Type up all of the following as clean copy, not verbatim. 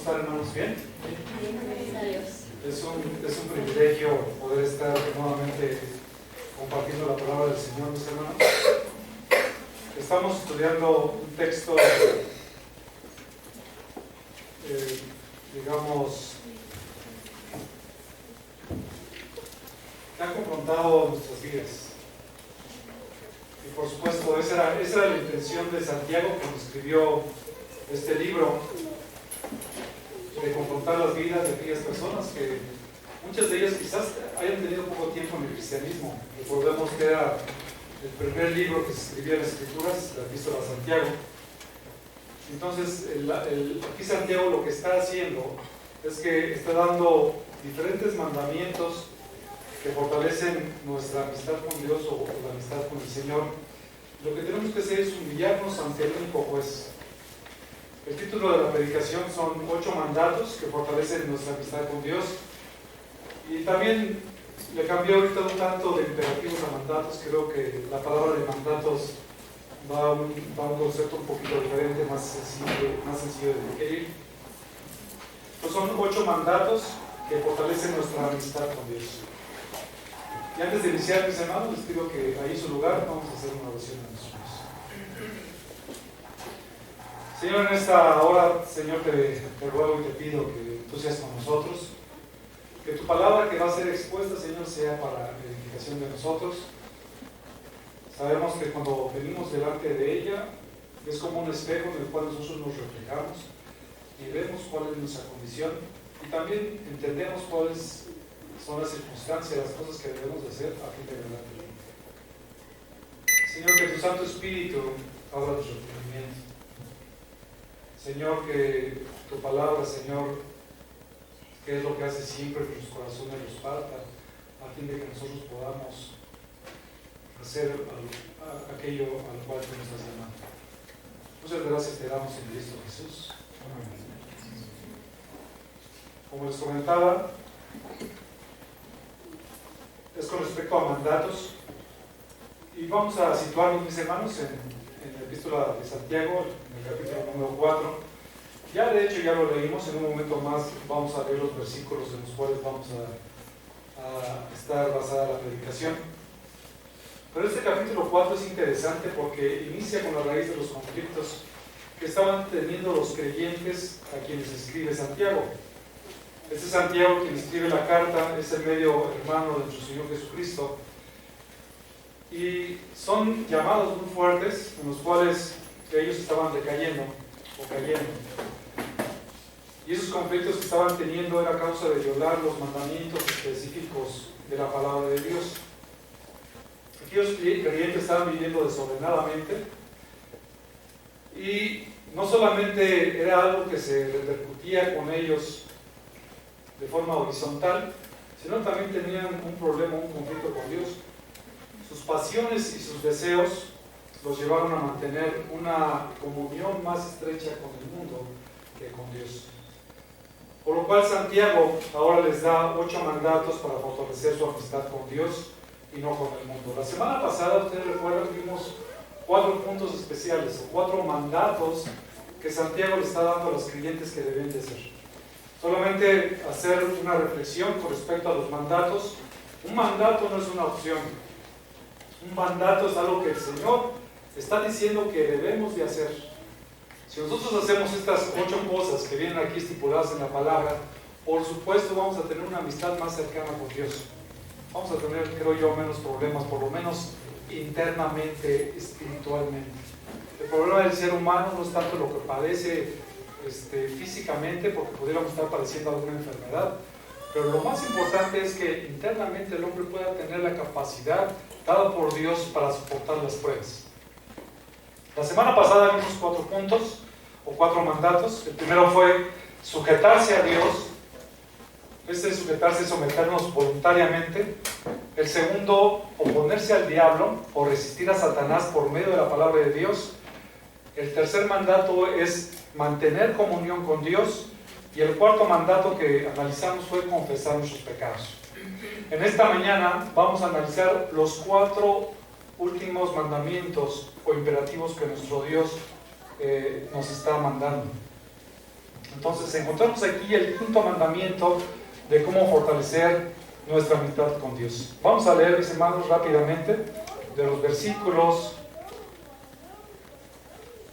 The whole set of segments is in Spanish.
están, hermanos? ¿Bien? Gracias a Dios. Es un privilegio poder estar nuevamente compartiendo la palabra del Señor, mis hermanos. Estamos estudiando un texto, digamos, que ha confrontado nuestras vidas. Y por supuesto, esa era la intención de Santiago cuando escribió este libro, de confrontar las vidas de aquellas personas que muchas de ellas quizás hayan tenido poco tiempo en el cristianismo. Recordemos que era el primer libro que se escribía en las Escrituras, la Epístola a Santiago. Entonces, aquí Santiago lo que está haciendo es que está dando diferentes mandamientos que fortalecen nuestra amistad con Dios o la amistad con el Señor. Lo que tenemos que hacer es humillarnos ante el único juez. El título de la predicación son 8 mandatos que fortalecen nuestra amistad con Dios. Y también le cambié ahorita un tanto de imperativos a mandatos. Creo que la palabra de mandatos va a un concepto un poquito diferente, más sencillo de digerir. Pues son 8 mandatos que fortalecen nuestra amistad con Dios. Y antes de iniciar, mis hermanos, les pido que ahí en su lugar vamos a hacer una oración a nuestro Dios. Señor, en esta hora, Señor, te ruego y te pido que tú seas con nosotros, que tu palabra que va a ser expuesta, Señor, sea para la edificación de nosotros. Sabemos que cuando venimos delante de ella, es como un espejo en el cual nosotros nos reflejamos y vemos cuál es nuestra condición y también entendemos cuáles son las circunstancias, las cosas que debemos de hacer a fin de agradarte. Señor, que tu Santo Espíritu abra nuestro entendimiento. Señor, que tu palabra, Señor, que es lo que hace siempre que nuestros corazones los parta, a fin de que nosotros podamos hacer aquello a lo cual tú nos estás llamando. Muchas gracias te damos en Cristo Jesús. Amén. Como les comentaba, es con respecto a mandatos, y vamos a situarnos, mis hermanos, en la Epístola de Santiago, en el capítulo número 4. Ya de hecho ya lo leímos, en un momento más vamos a leer los versículos en los cuales vamos a estar basada la predicación. Pero este capítulo 4 es interesante porque inicia con la raíz de los conflictos que estaban teniendo los creyentes a quienes escribe Santiago. Este Santiago, quien escribe la carta, es el medio hermano de nuestro Señor Jesucristo. Y son llamados muy fuertes en los cuales ellos estaban decayendo o cayendo. Y esos conflictos que estaban teniendo era a causa de violar los mandamientos específicos de la palabra de Dios. Aquellos creyentes estaban viviendo desordenadamente y no solamente era algo que se repercutía con ellos de forma horizontal, sino también tenían un problema, un conflicto con Dios. Sus pasiones y sus deseos los llevaron a mantener una comunión más estrecha con el mundo que con Dios. Por lo cual Santiago ahora les da 8 mandatos para fortalecer su amistad con Dios y no con el mundo. La semana pasada, ustedes recuerdan, vimos 4 puntos especiales, o 4 mandatos que Santiago le está dando a los creyentes que deben de hacer. Solamente hacer una reflexión con respecto a los mandatos. Un mandato no es una opción. Un mandato es algo que el Señor está diciendo que debemos de hacer. Si nosotros hacemos estas 8 cosas que vienen aquí estipuladas en la palabra, por supuesto vamos a tener una amistad más cercana con Dios. Vamos a tener, creo yo, menos problemas, por lo menos internamente, espiritualmente. El problema del ser humano no es tanto lo que padece físicamente, porque pudiéramos estar padeciendo alguna enfermedad, pero lo más importante es que internamente el hombre pueda tener la capacidad dada por Dios para soportar las pruebas. La semana pasada vimos 4 puntos o 4 mandatos. El primero fue sujetarse a Dios. Este sujetarse es someternos voluntariamente. El segundo, oponerse al diablo o resistir a Satanás por medio de la palabra de Dios. El tercer mandato es mantener comunión con Dios. Y el cuarto mandato que analizamos fue confesar nuestros pecados. En esta mañana vamos a analizar los 4 últimos mandamientos o imperativos que nuestro Dios nos está mandando. Entonces encontramos aquí el quinto mandamiento de cómo fortalecer nuestra amistad con Dios. Vamos a leer, mis hermanos, rápidamente de los versículos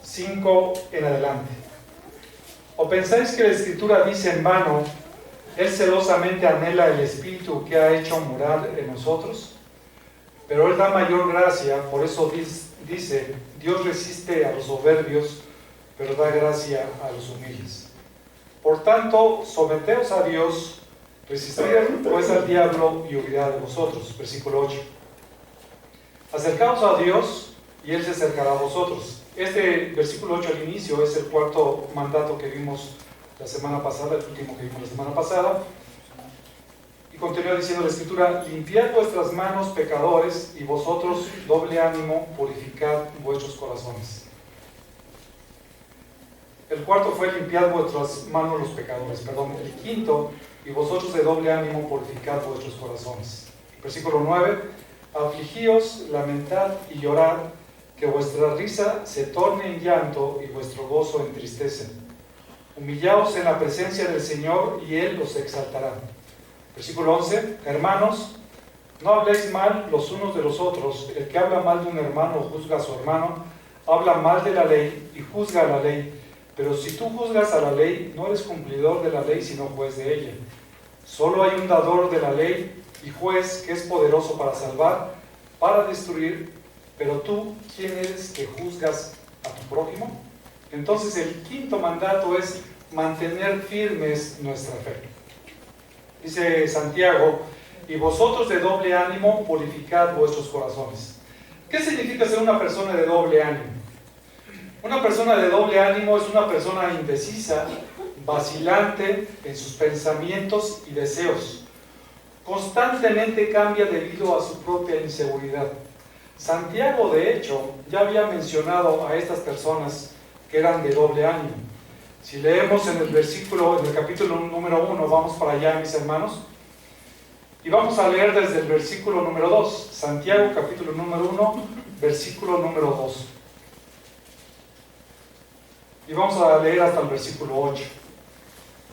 5 en adelante. ¿O pensáis que la Escritura dice en vano, Él celosamente anhela el Espíritu que ha hecho morar en nosotros? Pero Él da mayor gracia, por eso dice, Dios resiste a los soberbios, pero da gracia a los humildes. Por tanto, someteos a Dios, resistid pues al diablo y huirá de vosotros. Versículo 8. Acercaos a Dios y Él se acercará a vosotros. Este versículo 8 al inicio es el cuarto mandato que vimos la semana pasada, el último que vimos la semana pasada. Y continúa diciendo la Escritura, limpiad vuestras manos, pecadores, y vosotros, doble ánimo, purificad vuestros corazones. El cuarto fue limpiad vuestras manos los pecadores, perdón. El quinto, y vosotros de doble ánimo, purificad vuestros corazones. Versículo 9, afligíos, lamentad y llorad, que vuestra risa se torne en llanto y vuestro gozo en tristeza. Humillaos en la presencia del Señor y Él os exaltará. Versículo 11, hermanos, no habléis mal los unos de los otros. El que habla mal de un hermano o juzga a su hermano, habla mal de la ley y juzga a la ley. Pero si tú juzgas a la ley, no eres cumplidor de la ley, sino juez de ella. Solo hay un dador de la ley y juez que es poderoso para salvar, para destruir. Pero tú, ¿quién eres que juzgas a tu prójimo? Entonces el quinto mandato es mantener firmes nuestra fe. Dice Santiago, y vosotros de doble ánimo purificad vuestros corazones. ¿Qué significa ser una persona de doble ánimo? Una persona de doble ánimo es una persona indecisa, vacilante en sus pensamientos y deseos. Constantemente cambia debido a su propia inseguridad. Santiago, de hecho, ya había mencionado a estas personas que eran de doble ánimo. Si leemos en el capítulo número 1, vamos para allá, mis hermanos, y vamos a leer desde el versículo número 2, Santiago capítulo número 1, versículo número 2. Y vamos a leer hasta el versículo 8.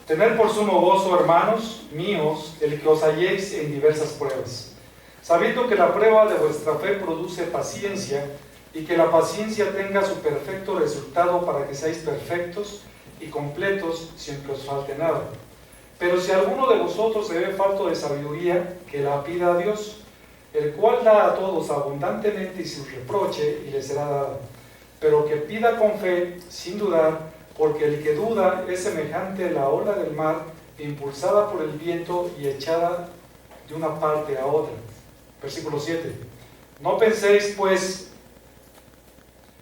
Tened por sumo gozo, hermanos míos, el que os halléis en diversas pruebas, sabiendo que la prueba de vuestra fe produce paciencia, y que la paciencia tenga su perfecto resultado para que seáis perfectos y completos sin que os falte nada. Pero si alguno de vosotros se ve falto de sabiduría, que la pida a Dios, el cual da a todos abundantemente y sin reproche, y le será dada. Pero que pida con fe, sin dudar, porque el que duda es semejante a la ola del mar, impulsada por el viento y echada de una parte a otra. Versículo 7. No piense pues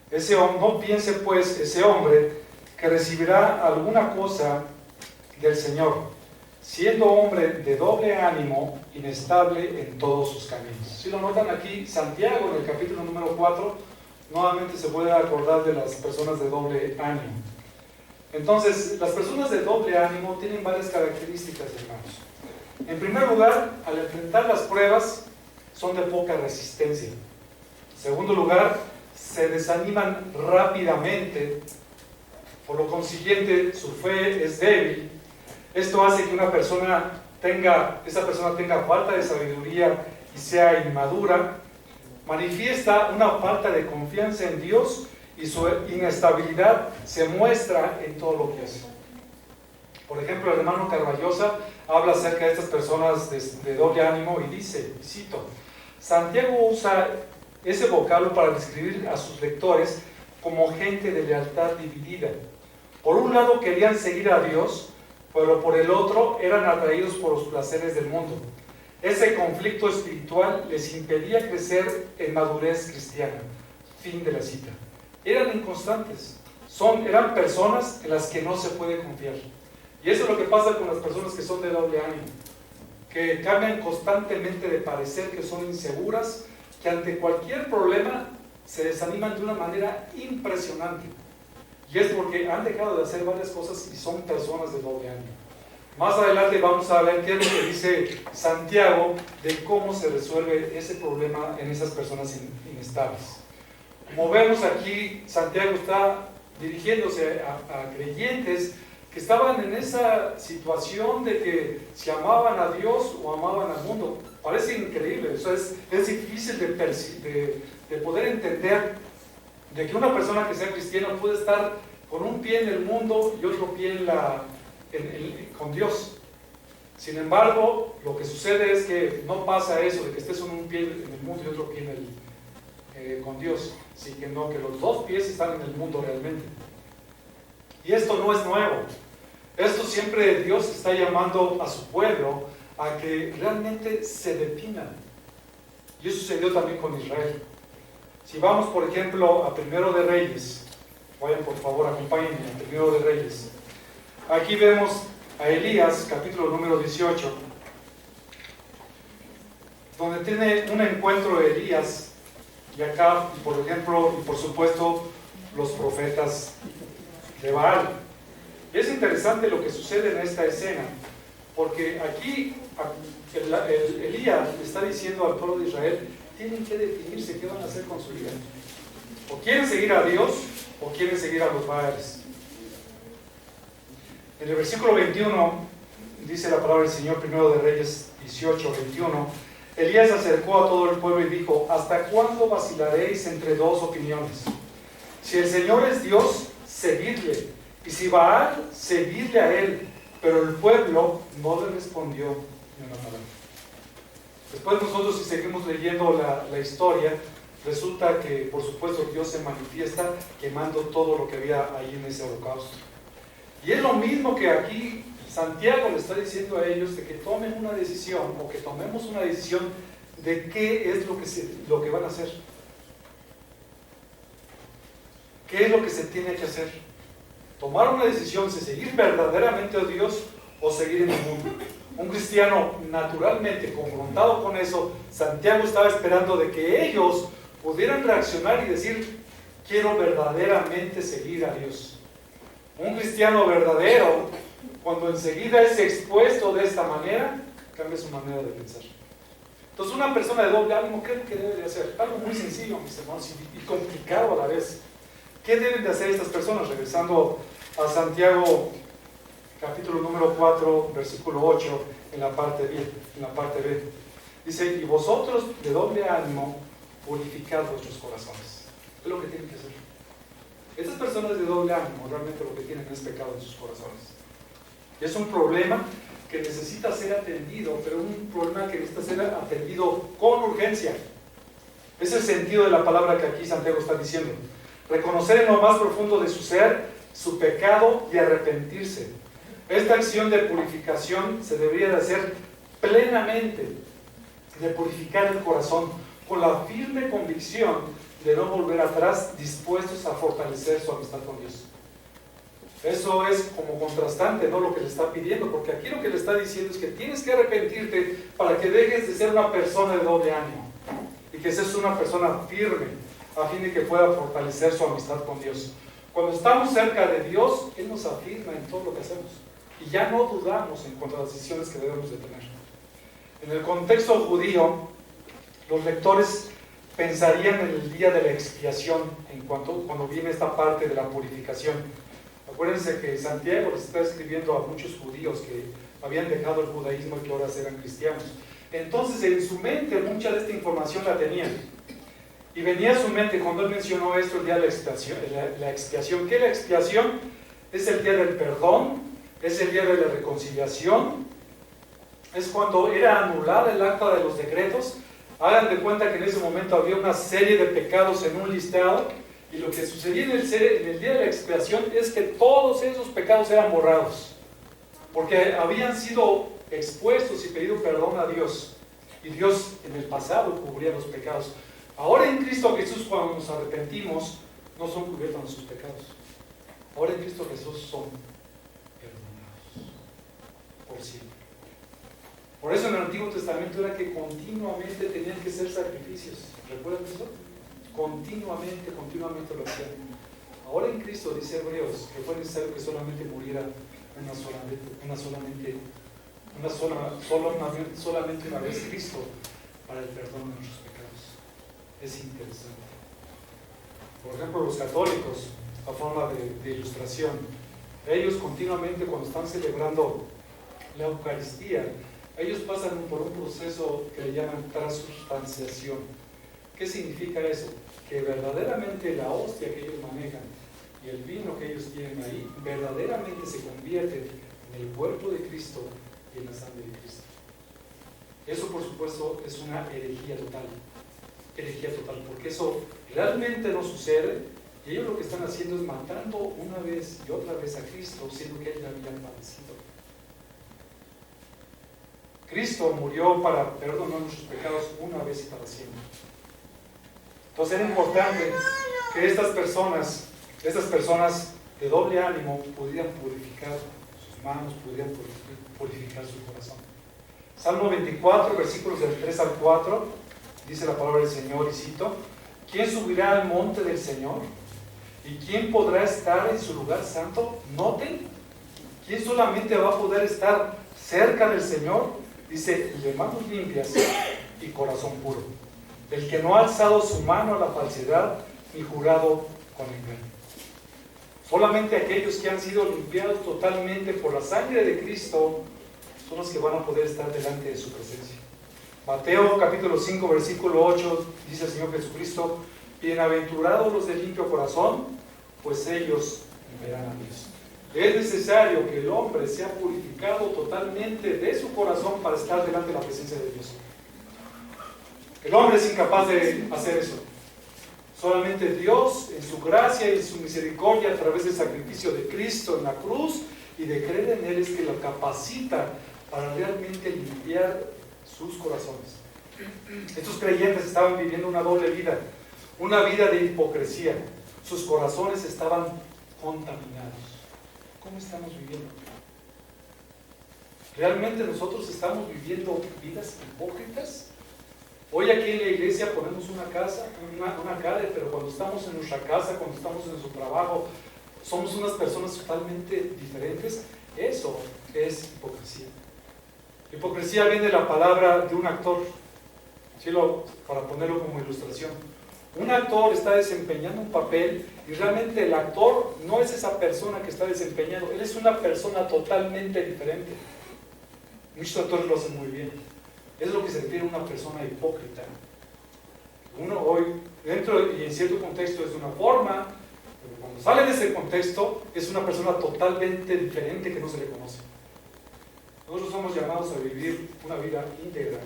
ese hombre que recibirá alguna cosa del Señor, siendo hombre de doble ánimo, inestable en todos sus caminos. Si lo notan aquí, Santiago en el capítulo número 4, nuevamente se puede acordar de las personas de doble ánimo. Entonces, las personas de doble ánimo tienen varias características, hermanos. En primer lugar, al enfrentar las pruebas, son de poca resistencia. En segundo lugar, se desaniman rápidamente, por lo consiguiente, su fe es débil. Esto hace que esa persona tenga falta de sabiduría y sea inmadura. Manifiesta una falta de confianza en Dios y su inestabilidad se muestra en todo lo que hace. Por ejemplo, el hermano Carballosa habla acerca de estas personas de doble ánimo y dice, cito, Santiago usa ese vocablo para describir a sus lectores como gente de lealtad dividida. Por un lado querían seguir a Dios, pero por el otro eran atraídos por los placeres del mundo. Ese conflicto espiritual les impedía crecer en madurez cristiana. Fin de la cita. Eran inconstantes. Eran personas en las que no se puede confiar. Y eso es lo que pasa con las personas que son de doble ánimo, que cambian constantemente de parecer, que son inseguras, que ante cualquier problema se desaniman de una manera impresionante. Y es porque han dejado de hacer varias cosas y son personas de doble ánimo. Más adelante vamos a ver qué es lo que dice Santiago de cómo se resuelve ese problema en esas personas inestables. Como vemos aquí, Santiago está dirigiéndose a creyentes que estaban en esa situación de que si amaban a Dios o amaban al mundo. Parece increíble, eso es difícil de poder entender de que una persona que sea cristiana puede estar con un pie en el mundo y otro pie con Dios. Sin embargo, lo que sucede es que no pasa eso, de que estés con un pie en el mundo y otro pie con Dios, sino que los dos pies están en el mundo realmente. Y esto no es nuevo. Esto siempre Dios está llamando a su pueblo a que realmente se definan. Y eso sucedió también con Israel. Si vamos, por ejemplo, a Primero de Reyes, vayan por favor, acompáñenme a Primero de Reyes. Aquí vemos a Elías, capítulo número 18, donde tiene un encuentro de Elías y acá, por ejemplo, y por supuesto, los profetas de Baal. Es interesante lo que sucede en esta escena, porque aquí Elías le está diciendo al pueblo de Israel, tienen que definirse qué van a hacer con su vida. O quieren seguir a Dios, o quieren seguir a los Baales. En el versículo 21, dice la palabra del Señor, Primero de Reyes 18, 21, Elías se acercó a todo el pueblo y dijo, ¿hasta cuándo vacilaréis entre dos opiniones? Si el Señor es Dios, seguidle, y si Baal, seguidle a él. Pero el pueblo no le respondió ni una palabra. Después nosotros, si seguimos leyendo la historia, resulta que, por supuesto, Dios se manifiesta quemando todo lo que había ahí en ese holocausto. Y es lo mismo que aquí Santiago le está diciendo a ellos de que tomen una decisión, o que tomemos una decisión de qué es lo que van a hacer. ¿Qué es lo que se tiene que hacer? Tomar una decisión si seguir verdaderamente a Dios o seguir en el mundo. Un cristiano naturalmente confrontado con eso, Santiago estaba esperando de que ellos pudieran reaccionar y decir, quiero verdaderamente seguir a Dios. Un cristiano verdadero, cuando enseguida es expuesto de esta manera, cambia su manera de pensar. Entonces, una persona de doble ánimo, ¿qué es lo que debe de hacer? Algo muy sencillo, mis hermanos, y complicado a la vez. ¿Qué deben de hacer estas personas? Regresando a Santiago, capítulo número 4, versículo 8, en la parte B. Dice, y vosotros de doble ánimo, purificad vuestros corazones. Es lo que tienen que hacer. Estas personas de doble ánimo realmente lo que tienen es pecado en sus corazones. Y es un problema que necesita ser atendido, pero un problema que necesita ser atendido con urgencia. Es el sentido de la palabra que aquí Santiago está diciendo. Reconocer en lo más profundo de su ser su pecado y arrepentirse. Esta acción de purificación se debería de hacer plenamente, de purificar el corazón, con la firme convicción de no volver atrás, dispuestos a fortalecer su amistad con Dios. Eso es como contrastante, ¿no? Lo que le está pidiendo, porque aquí lo que le está diciendo es que tienes que arrepentirte para que dejes de ser una persona de doble ánimo y que seas una persona firme a fin de que pueda fortalecer su amistad con Dios. Cuando estamos cerca de Dios, Él nos afirma en todo lo que hacemos y ya no dudamos en cuanto a las decisiones que debemos de tener. En el contexto judío, los lectores pensarían en el día de la expiación cuando viene esta parte de la purificación. Acuérdense que Santiago les está escribiendo a muchos judíos que habían dejado el judaísmo y que ahora eran cristianos. Entonces en su mente mucha de esta información la tenían. Y venía a su mente cuando él mencionó esto, el día de la expiación. ¿Qué es la expiación? Es el día del perdón, es el día de la reconciliación, es cuando era anulada el acta de los decretos. Hagan de cuenta que en ese momento había una serie de pecados en un listado, y lo que sucedía en el día de la expiación es que todos esos pecados eran borrados, porque habían sido expuestos y pedido perdón a Dios, y Dios en el pasado cubría los pecados. Ahora en Cristo Jesús, cuando nos arrepentimos, no son cubiertos nuestros pecados. Ahora en Cristo Jesús son perdonados por siempre. Por eso en el Antiguo Testamento era que continuamente tenían que ser sacrificios. ¿Recuerdan eso? Continuamente lo hacían. Ahora en Cristo, dice Hebreos, que fue necesario que solamente muriera solamente una vez Cristo para el perdón de nuestros pecados. Es interesante. Por ejemplo, los católicos, a forma de ilustración, Ellos continuamente, cuando están celebrando la Eucaristía, ellos pasan por un proceso que le llaman transustanciación. ¿Qué significa eso? Que verdaderamente la hostia que ellos manejan y el vino que ellos tienen ahí, verdaderamente se convierten en el cuerpo de Cristo y en la sangre de Cristo. Eso, por supuesto, es una herejía total. Herejía total, porque eso realmente no sucede, y ellos lo que están haciendo es matando una vez y otra vez a Cristo, siendo que Él ya había padecido. Cristo murió para perdonar nuestros pecados una vez y para siempre. Entonces era importante que estas personas de doble ánimo pudieran purificar sus manos, pudieran purificar su corazón. Salmo 24, versículos del 3 al 4, dice la palabra del Señor, y cito: ¿Quién subirá al monte del Señor? ¿Y quién podrá estar en su lugar santo? Noten, ¿quién solamente va a poder estar cerca del Señor? Dice, de manos limpias y corazón puro, el que no ha alzado su mano a la falsedad ni jurado con engaño. Solamente aquellos que han sido limpiados totalmente por la sangre de Cristo son los que van a poder estar delante de su presencia. Mateo capítulo 5 versículo 8 dice el Señor Jesucristo: bienaventurados los de limpio corazón, pues ellos verán a Dios. Es necesario que el hombre sea purificado totalmente de su corazón para estar delante de la presencia de Dios. El hombre es incapaz de hacer eso. Solamente Dios, en su gracia y en su misericordia, a través del sacrificio de Cristo en la cruz y de creer en Él, es que lo capacita para realmente limpiar sus corazones. Estos creyentes estaban viviendo una doble vida, una vida de hipocresía. Sus corazones estaban contaminados. ¿Cómo estamos viviendo? ¿Realmente nosotros estamos viviendo vidas hipócritas? Hoy aquí en la iglesia ponemos una cara, pero cuando estamos en nuestra casa, cuando estamos en nuestro trabajo, somos unas personas totalmente diferentes. Eso es hipocresía. Hipocresía viene de la palabra de un actor, ¿sí? Para ponerlo como ilustración. Un actor está desempeñando un papel y realmente el actor no es esa persona que está desempeñando, él es una persona totalmente diferente. Muchos actores lo hacen muy bien. Es lo que se refiere a una persona hipócrita. Uno hoy, dentro y en cierto contexto es de una forma, pero cuando sale de ese contexto es una persona totalmente diferente que no se le conoce. Nosotros somos llamados a vivir una vida íntegra.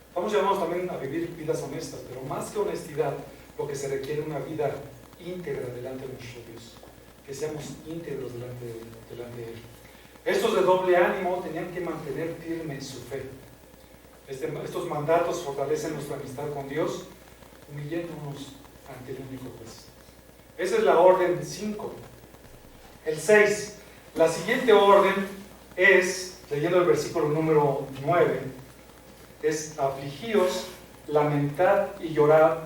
Estamos llamados también a vivir vidas honestas, pero más que honestidad, lo que se requiere es una vida íntegra delante de nuestro Dios. Que seamos íntegros delante de Él. Estos de doble ánimo tenían que mantener firme su fe. Estos mandatos fortalecen nuestra amistad con Dios, humillándonos ante el único juez. Esa es la orden 5. El 6. La siguiente orden es, leyendo el versículo número 9, es: afligíos, lamentad y llorad,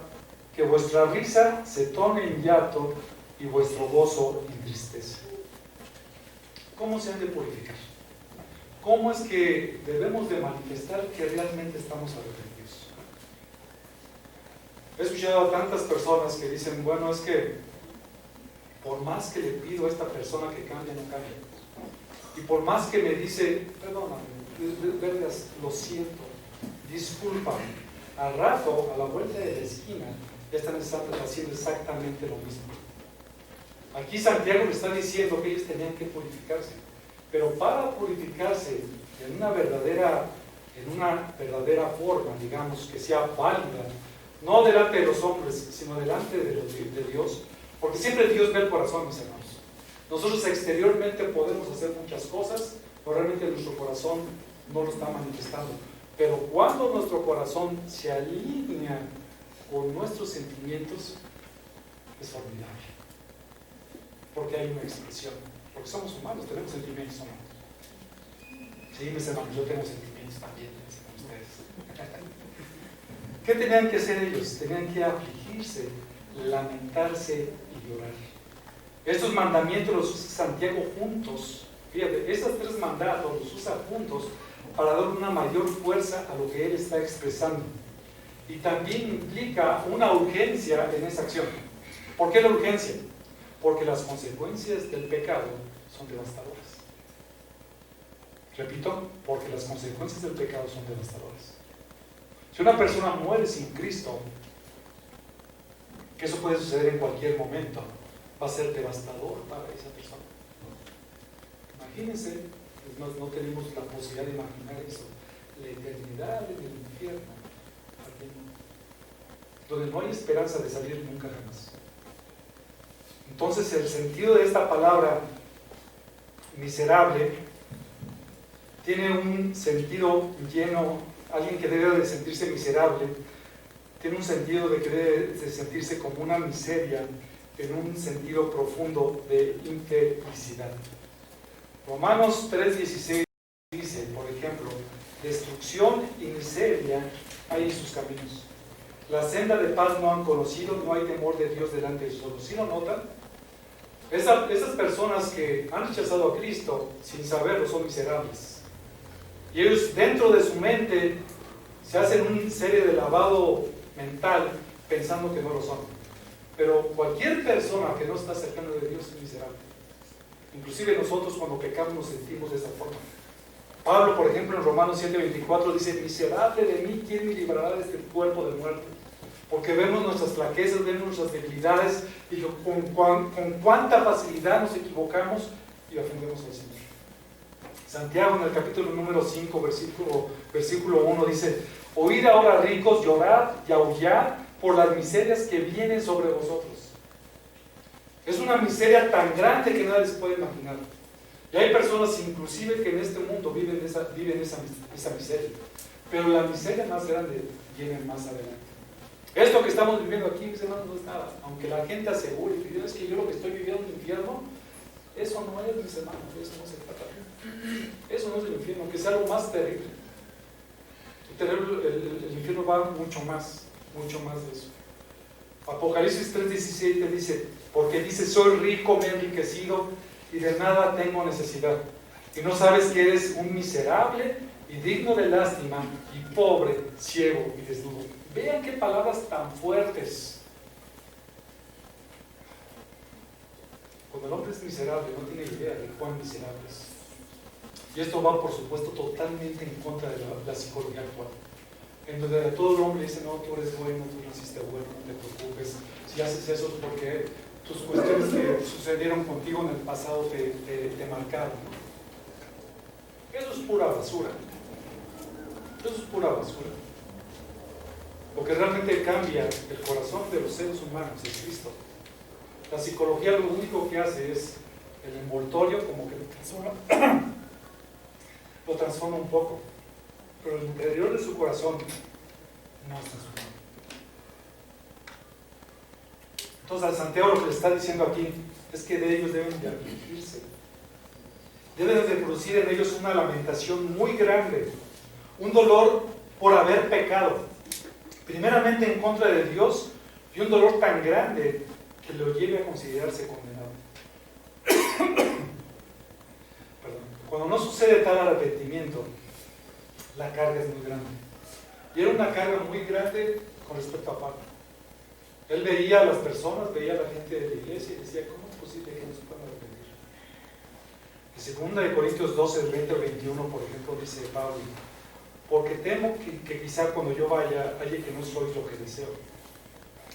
que vuestra risa se torne en llanto y vuestro gozo en tristeza. ¿Cómo se han de purificar? ¿Cómo es que debemos de manifestar que realmente estamos arrepentidos? He escuchado a tantas personas que dicen, bueno, es que por más que le pido a esta persona que cambie, no cambia. Y por más que me dice, perdóname, de verdad, lo siento, discúlpame, al rato, a la vuelta de la esquina, ya están haciendo exactamente lo mismo. Aquí Santiago le está diciendo que ellos tenían que purificarse, pero para purificarse en una verdadera forma, digamos, que sea válida, no delante de los hombres, sino delante de Dios, porque siempre Dios ve el corazón, mis hermanos. Nosotros exteriormente podemos hacer muchas cosas, pero realmente nuestro corazón no lo está manifestando. Pero cuando nuestro corazón se alinea con nuestros sentimientos, es formidable. Porque hay una expresión. Porque somos humanos, tenemos sentimientos humanos. Sí, mis hermanos, yo tengo sentimientos también, como ustedes. ¿Qué tenían que hacer ellos? Tenían que afligirse, lamentarse y llorar. Estos mandamientos los usa Santiago juntos. Fíjate, estos 3 mandatos los usa juntos para dar una mayor fuerza a lo que él está expresando. Y también implica una urgencia en esa acción. ¿Por qué la urgencia? porque las consecuencias del pecado son devastadoras. Repito, porque las consecuencias del pecado son devastadoras. Si una persona muere sin Cristo, que eso puede suceder en cualquier momento, va a ser devastador para esa persona. Imagínense, no tenemos la posibilidad de imaginar eso, la eternidad en el infierno, donde no hay esperanza de salir nunca jamás. Entonces el sentido de esta palabra miserable tiene un sentido lleno. Alguien que debe de sentirse miserable tiene un sentido de que debe de sentirse como una miseria en un sentido profundo de infelicidad. Romanos 3:16 dice, por ejemplo, destrucción y miseria hay en sus caminos. La senda de paz no han conocido, no hay temor de Dios delante de sus ojos. ¿Sí lo notan? Esas personas que han rechazado a Cristo sin saberlo son miserables. Y ellos dentro de su mente se hacen una serie de lavado mental pensando que no lo son. Pero cualquier persona que no está cercana de Dios es miserable. Inclusive nosotros cuando pecamos nos sentimos de esa forma. Pablo, por ejemplo, en Romanos 7:24 dice, miserable de mí, ¿quién me librará de este cuerpo de muerte? Porque vemos nuestras flaquezas, vemos nuestras debilidades y con cuánta facilidad nos equivocamos y ofendemos al Señor. Santiago en el capítulo número 5, versículo 1 dice, oíd ahora ricos, llorad y aullad por las miserias que vienen sobre vosotros. Es una miseria tan grande que nadie se puede imaginar. Y hay personas inclusive que en este mundo viven esa miseria. Pero la miseria más grande viene más adelante. Esto que estamos viviendo aquí, mis hermanos, no es nada. Aunque la gente asegure y diga, es que yo lo que estoy viviendo en el infierno, eso no es, mis hermanos, eso no se trata. Eso no es el infierno, que es algo más terrible. El infierno va mucho más de eso. Apocalipsis 3:17 dice, porque dice, soy rico, me he enriquecido y de nada tengo necesidad. Y no sabes que eres un miserable y digno de lástima y pobre, ciego y desnudo. Vean qué palabras tan fuertes. Cuando el hombre es miserable, no tiene idea de cuán miserable es. Y esto va, por supuesto, totalmente en contra de la psicología actual. En donde a todo el hombre dice, no, tú eres bueno, tú naciste bueno, no te preocupes. Si haces eso es porque tus cuestiones que sucedieron contigo en el pasado te marcaron. Eso es pura basura. Eso es pura basura. Lo que realmente cambia el corazón de los seres humanos es Cristo. La psicología lo único que hace es el envoltorio, como que lo transforma un poco, pero el interior de su corazón no está transformado. Entonces a Santiago lo que le está diciendo aquí es que de ellos deben de arrepentirse, deben de producir en ellos una lamentación muy grande, un dolor por haber pecado, primeramente en contra de Dios, y un dolor tan grande que lo lleve a considerarse condenado. Cuando no sucede tal arrepentimiento, la carga es muy grande. Y era una carga muy grande con respecto a Pablo. Él veía a las personas, veía a la gente de la iglesia y decía, ¿cómo es posible que no se puedan arrepentir? En 2 Corintios 12, 20 al 21, por ejemplo, dice Pablo, porque temo que quizá cuando yo vaya, halle que no soy lo que deseo.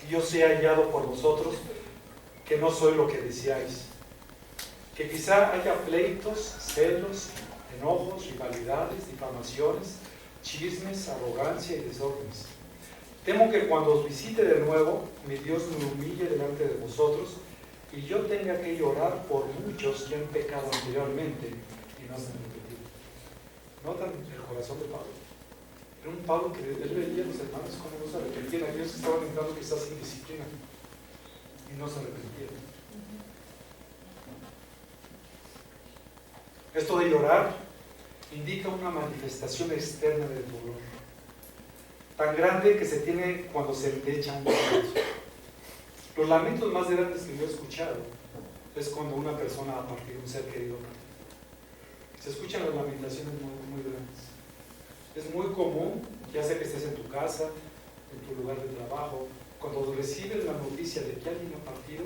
Y yo sea hallado por vosotros, que no soy lo que deseáis. Que quizá haya pleitos, celos, enojos, rivalidades, difamaciones, chismes, arrogancia y desórdenes. Temo que cuando os visite de nuevo, mi Dios me humille delante de vosotros y yo tenga que llorar por muchos que han pecado anteriormente y no se han arrepentido. ¿Notan el corazón de Pablo? Era un Pablo que él veía a los hermanos como no se arrepentían. Ellos estaban entrando quizás sin disciplina y no se arrepentían. Esto de llorar indica una manifestación externa del dolor, tan grande que se tiene cuando se le echa un lamento. Los lamentos más grandes que yo he escuchado es cuando una persona ha partido, un ser querido. Se escuchan las lamentaciones muy grandes. Es muy común, ya sea que estés en tu casa, en tu lugar de trabajo, cuando recibes la noticia de que alguien ha partido,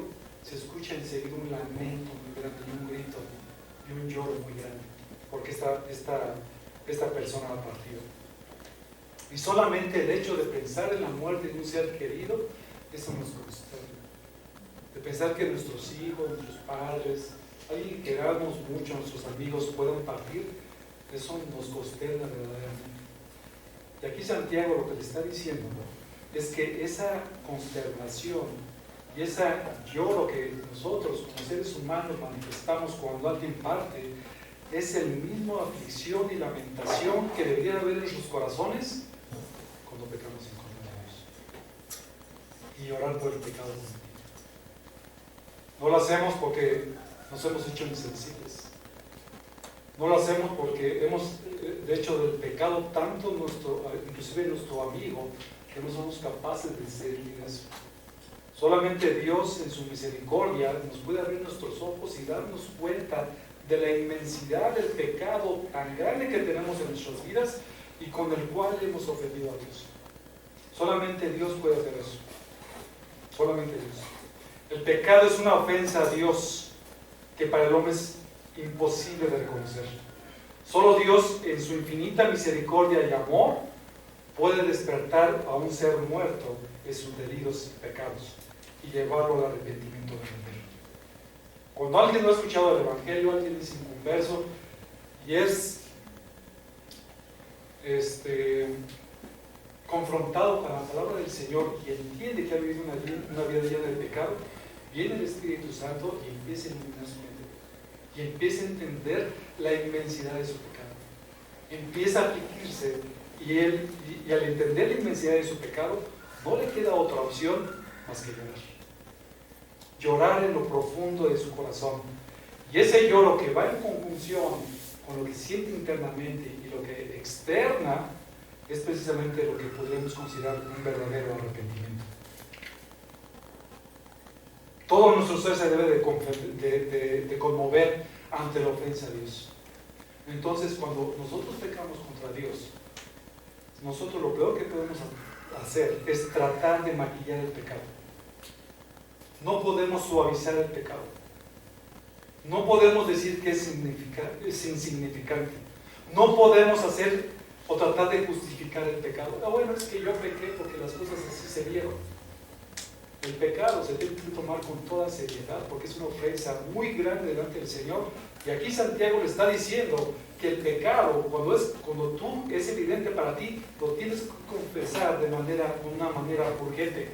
se escucha enseguida un lamento muy grande, y un grito, y un lloro muy grande, porque esta persona ha partido. Y solamente el hecho de pensar en la muerte de un ser querido, eso nos consterna. De pensar que nuestros hijos, nuestros padres, alguien que queramos mucho, nuestros amigos puedan partir, eso nos consterna verdaderamente. Y aquí Santiago lo que le está diciendo, ¿no?, es que esa consternación y ese lloro que nosotros como seres humanos manifestamos cuando alguien parte, es el mismo aflicción y lamentación que debería haber en nuestros corazones cuando pecamos en contra de Dios. Y orar por el pecado. No lo hacemos porque nos hemos hecho insensibles. No lo hacemos porque hemos hecho del pecado tanto inclusive nuestro amigo, que no somos capaces de discernir eso. Solamente Dios en su misericordia nos puede abrir nuestros ojos y darnos cuenta de la inmensidad del pecado tan grande que tenemos en nuestras vidas y con el cual hemos ofendido a Dios. Solamente Dios puede hacer eso. Solamente Dios. El pecado es una ofensa a Dios que para el hombre es imposible de reconocer. Solo Dios, en su infinita misericordia y amor, puede despertar a un ser muerto de sus delitos y pecados y llevarlo al arrepentimiento verdadero. Cuando alguien no ha escuchado el Evangelio, alguien es inconverso y es confrontado con la palabra del Señor y entiende que ha vivido una vida llena de pecado, viene el Espíritu Santo y empieza a iluminar su mente y empieza a entender la inmensidad de su pecado, empieza a afligirse y al entender la inmensidad de su pecado no le queda otra opción más que llorar en lo profundo de su corazón, y ese lloro que va en conjunción con lo que siente internamente y lo que externa es precisamente lo que podríamos considerar un verdadero arrepentimiento. Todo nuestro ser se debe de conmover ante la ofensa a Dios. Entonces, cuando nosotros pecamos contra Dios, nosotros lo peor que podemos hacer es tratar de maquillar el pecado. No podemos suavizar el pecado. No podemos decir que es insignificante. No podemos hacer o tratar de justificar el pecado. Bueno, es que yo pequé porque las cosas así se dieron. El pecado se tiene que tomar con toda seriedad porque es una ofensa muy grande delante del Señor. Y aquí Santiago le está diciendo que el pecado, cuando tú es evidente para ti, lo tienes que confesar de una manera urgente,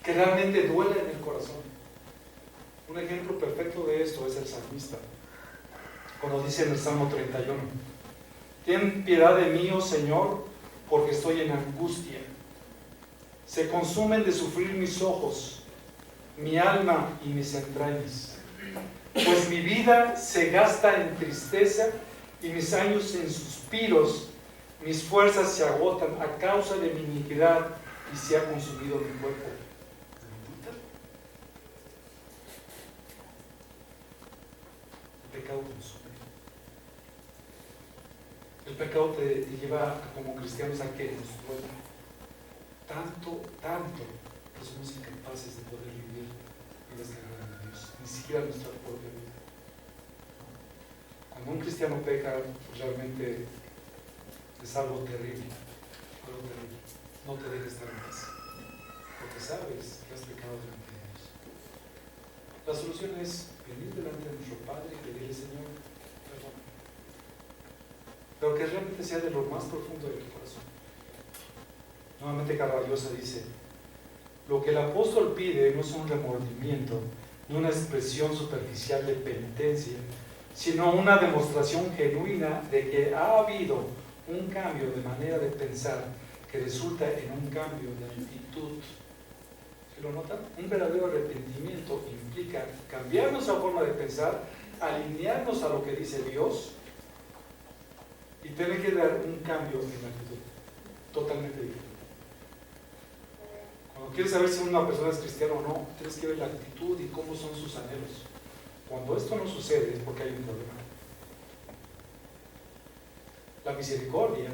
que realmente duele en el corazón. Un ejemplo perfecto de esto es el salmista, cuando dice en el Salmo 31: ten piedad de mí, oh Señor, porque estoy en angustia. Se consumen de sufrir mis ojos, mi alma y mis entrañas. Pues mi vida se gasta en tristeza y mis años en suspiros. Mis fuerzas se agotan a causa de mi iniquidad y se ha consumido mi cuerpo. El pecado consume. El pecado te lleva como cristianos a que nos duela tanto que somos incapaces de poder vivir vidas que agradan a Dios, ni siquiera nuestra propia vida. Cuando un cristiano peca, pues realmente es algo terrible, algo terrible. No te dejes estar en paz, porque sabes que has pecado delante de Dios. La solución es venir delante de nuestro Padre y pedirle: Señor, perdón. Pero que realmente sea de lo más profundo de tu corazón. Nuevamente Caballosa dice: lo que el apóstol pide no es un remordimiento ni una expresión superficial de penitencia, sino una demostración genuina de que ha habido un cambio de manera de pensar que resulta en un cambio de actitud. ¿Se lo notan? Un verdadero arrepentimiento implica cambiar nuestra forma de pensar, alinearnos a lo que dice Dios y tener que dar un cambio en la actitud totalmente diferente. Cuando quieres saber si una persona es cristiana o no, tienes que ver la actitud y cómo son sus anhelos. Cuando esto no sucede es porque hay un problema. La misericordia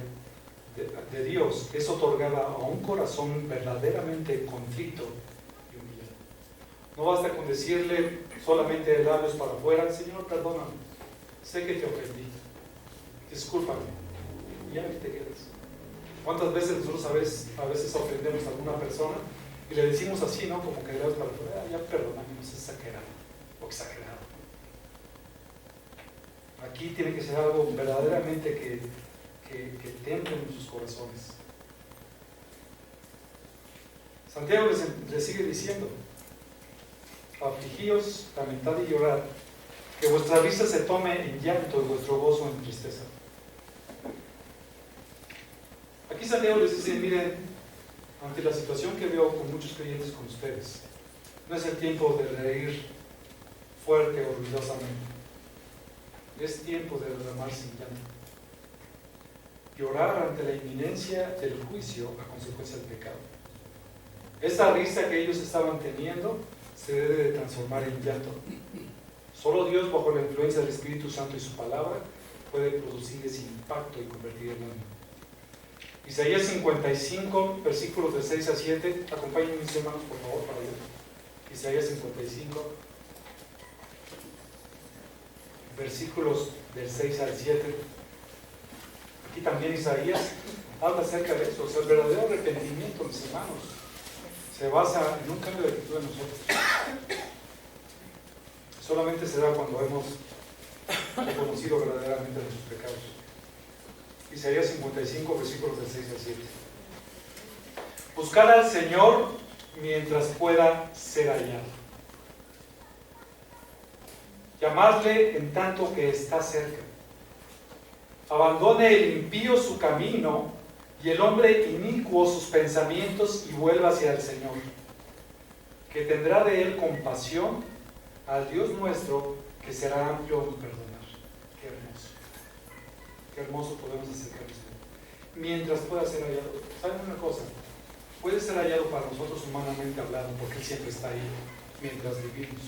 de Dios es otorgada a un corazón verdaderamente contrito y humillado. No basta con decirle solamente de labios para afuera: Señor, perdóname, sé que te ofendí, discúlpame, y ya no te quedas. ¿Cuántas veces nosotros a veces ofendemos a alguna persona y le decimos así, ¿no? Como que de labios para afuera: ya perdóname, no seas exagerado o exagerado. Aquí tiene que ser algo verdaderamente que temple en sus corazones. Santiago les sigue diciendo: afligíos, lamentad y llorad, que vuestra risa se tome en llanto y vuestro gozo en tristeza. Aquí Santiago les dice: miren, ante la situación que veo con muchos creyentes con ustedes, no es el tiempo de reír fuerte o ruidosamente, es tiempo de derramar sin llanto, llorar ante la inminencia del juicio a consecuencia del pecado. Esa risa que ellos estaban teniendo se debe de transformar en llanto. Solo Dios, bajo la influencia del Espíritu Santo y su palabra, puede producir ese impacto y convertir el ánimo. Isaías 55, versículos de 6 a 7. Acompáñenme, mis hermanos, por favor, para leer. Isaías 55, versículos del 6 al 7. Aquí también Isaías habla acerca de eso. O sea, el verdadero arrepentimiento, mis hermanos, se basa en un cambio de actitud en nosotros. Solamente se da cuando hemos reconocido verdaderamente nuestros pecados. Isaías 55, versículos del 6 al 7. Buscad al Señor mientras pueda ser hallado. Llamadle en tanto que está cerca. Abandone el impío su camino y el hombre inicuo sus pensamientos y vuelva hacia el Señor, que tendrá de él compasión, al Dios nuestro, que será amplio en perdonar. Qué hermoso. Qué hermoso podemos acercarnos a él. Mientras pueda ser hallado. ¿Saben una cosa? Puede ser hallado para nosotros humanamente hablando, porque Él siempre está ahí mientras vivimos.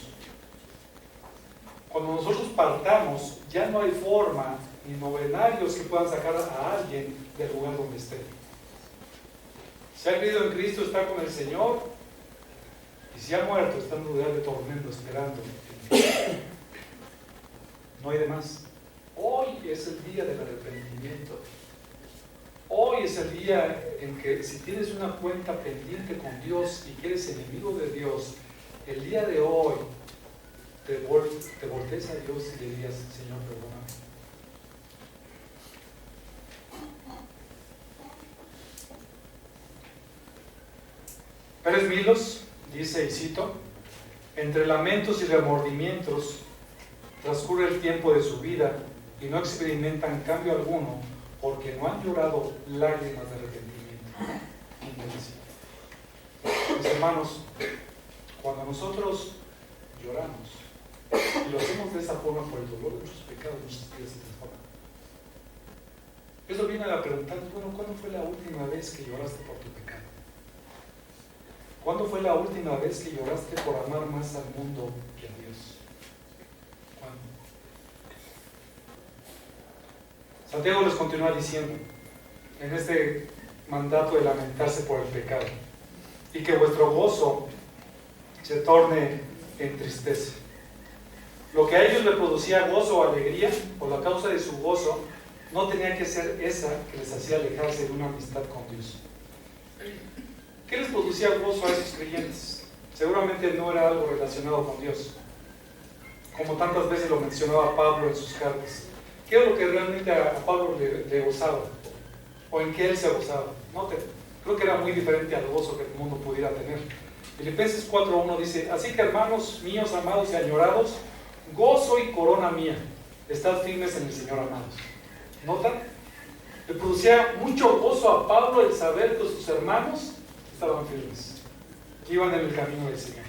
Cuando nosotros partamos, ya no hay forma ni novenarios que puedan sacar a alguien del lugar donde esté. Si ha creído en Cristo, está con el Señor, y si ha muerto, está en un lugar de tormento esperando. No hay de más. Hoy es el día del arrepentimiento. Hoy es el día en que, si tienes una cuenta pendiente con Dios y que eres enemigo de Dios, el día de hoy te voltees a Dios y le digas: Señor, perdóname. Pérez Milos dice, y cito: entre lamentos y remordimientos transcurre el tiempo de su vida y no experimentan cambio alguno porque no han llorado lágrimas de arrepentimiento. Mis hermanos, cuando nosotros lloramos y lo hacemos de esa forma por el dolor de nuestros pecados, nuestras vidas se transforman. Eso viene a preguntar: bueno, ¿cuándo fue la última vez que lloraste por tu pecado? ¿Cuándo fue la última vez que lloraste por amar más al mundo que a Dios? ¿Cuándo? Santiago les continúa diciendo en este mandato de lamentarse por el pecado: y que vuestro gozo se torne en tristeza. Lo que a ellos les producía gozo o alegría, por la causa de su gozo, no tenía que ser esa que les hacía alejarse de una amistad con Dios. ¿Qué les producía gozo a esos creyentes? Seguramente no era algo relacionado con Dios, como tantas veces lo mencionaba Pablo en sus cartas. ¿Qué es lo que realmente a Pablo le gozaba? ¿O en qué él se gozaba? Noten, creo que era muy diferente al gozo que el mundo pudiera tener. Filipenses 4:1 dice: así que, hermanos míos, amados y añorados, gozo y corona mía, estad firmes en el Señor, amados. ¿Notan? Le producía mucho gozo a Pablo el saber que sus hermanos estaban firmes, que iban en el camino del Señor.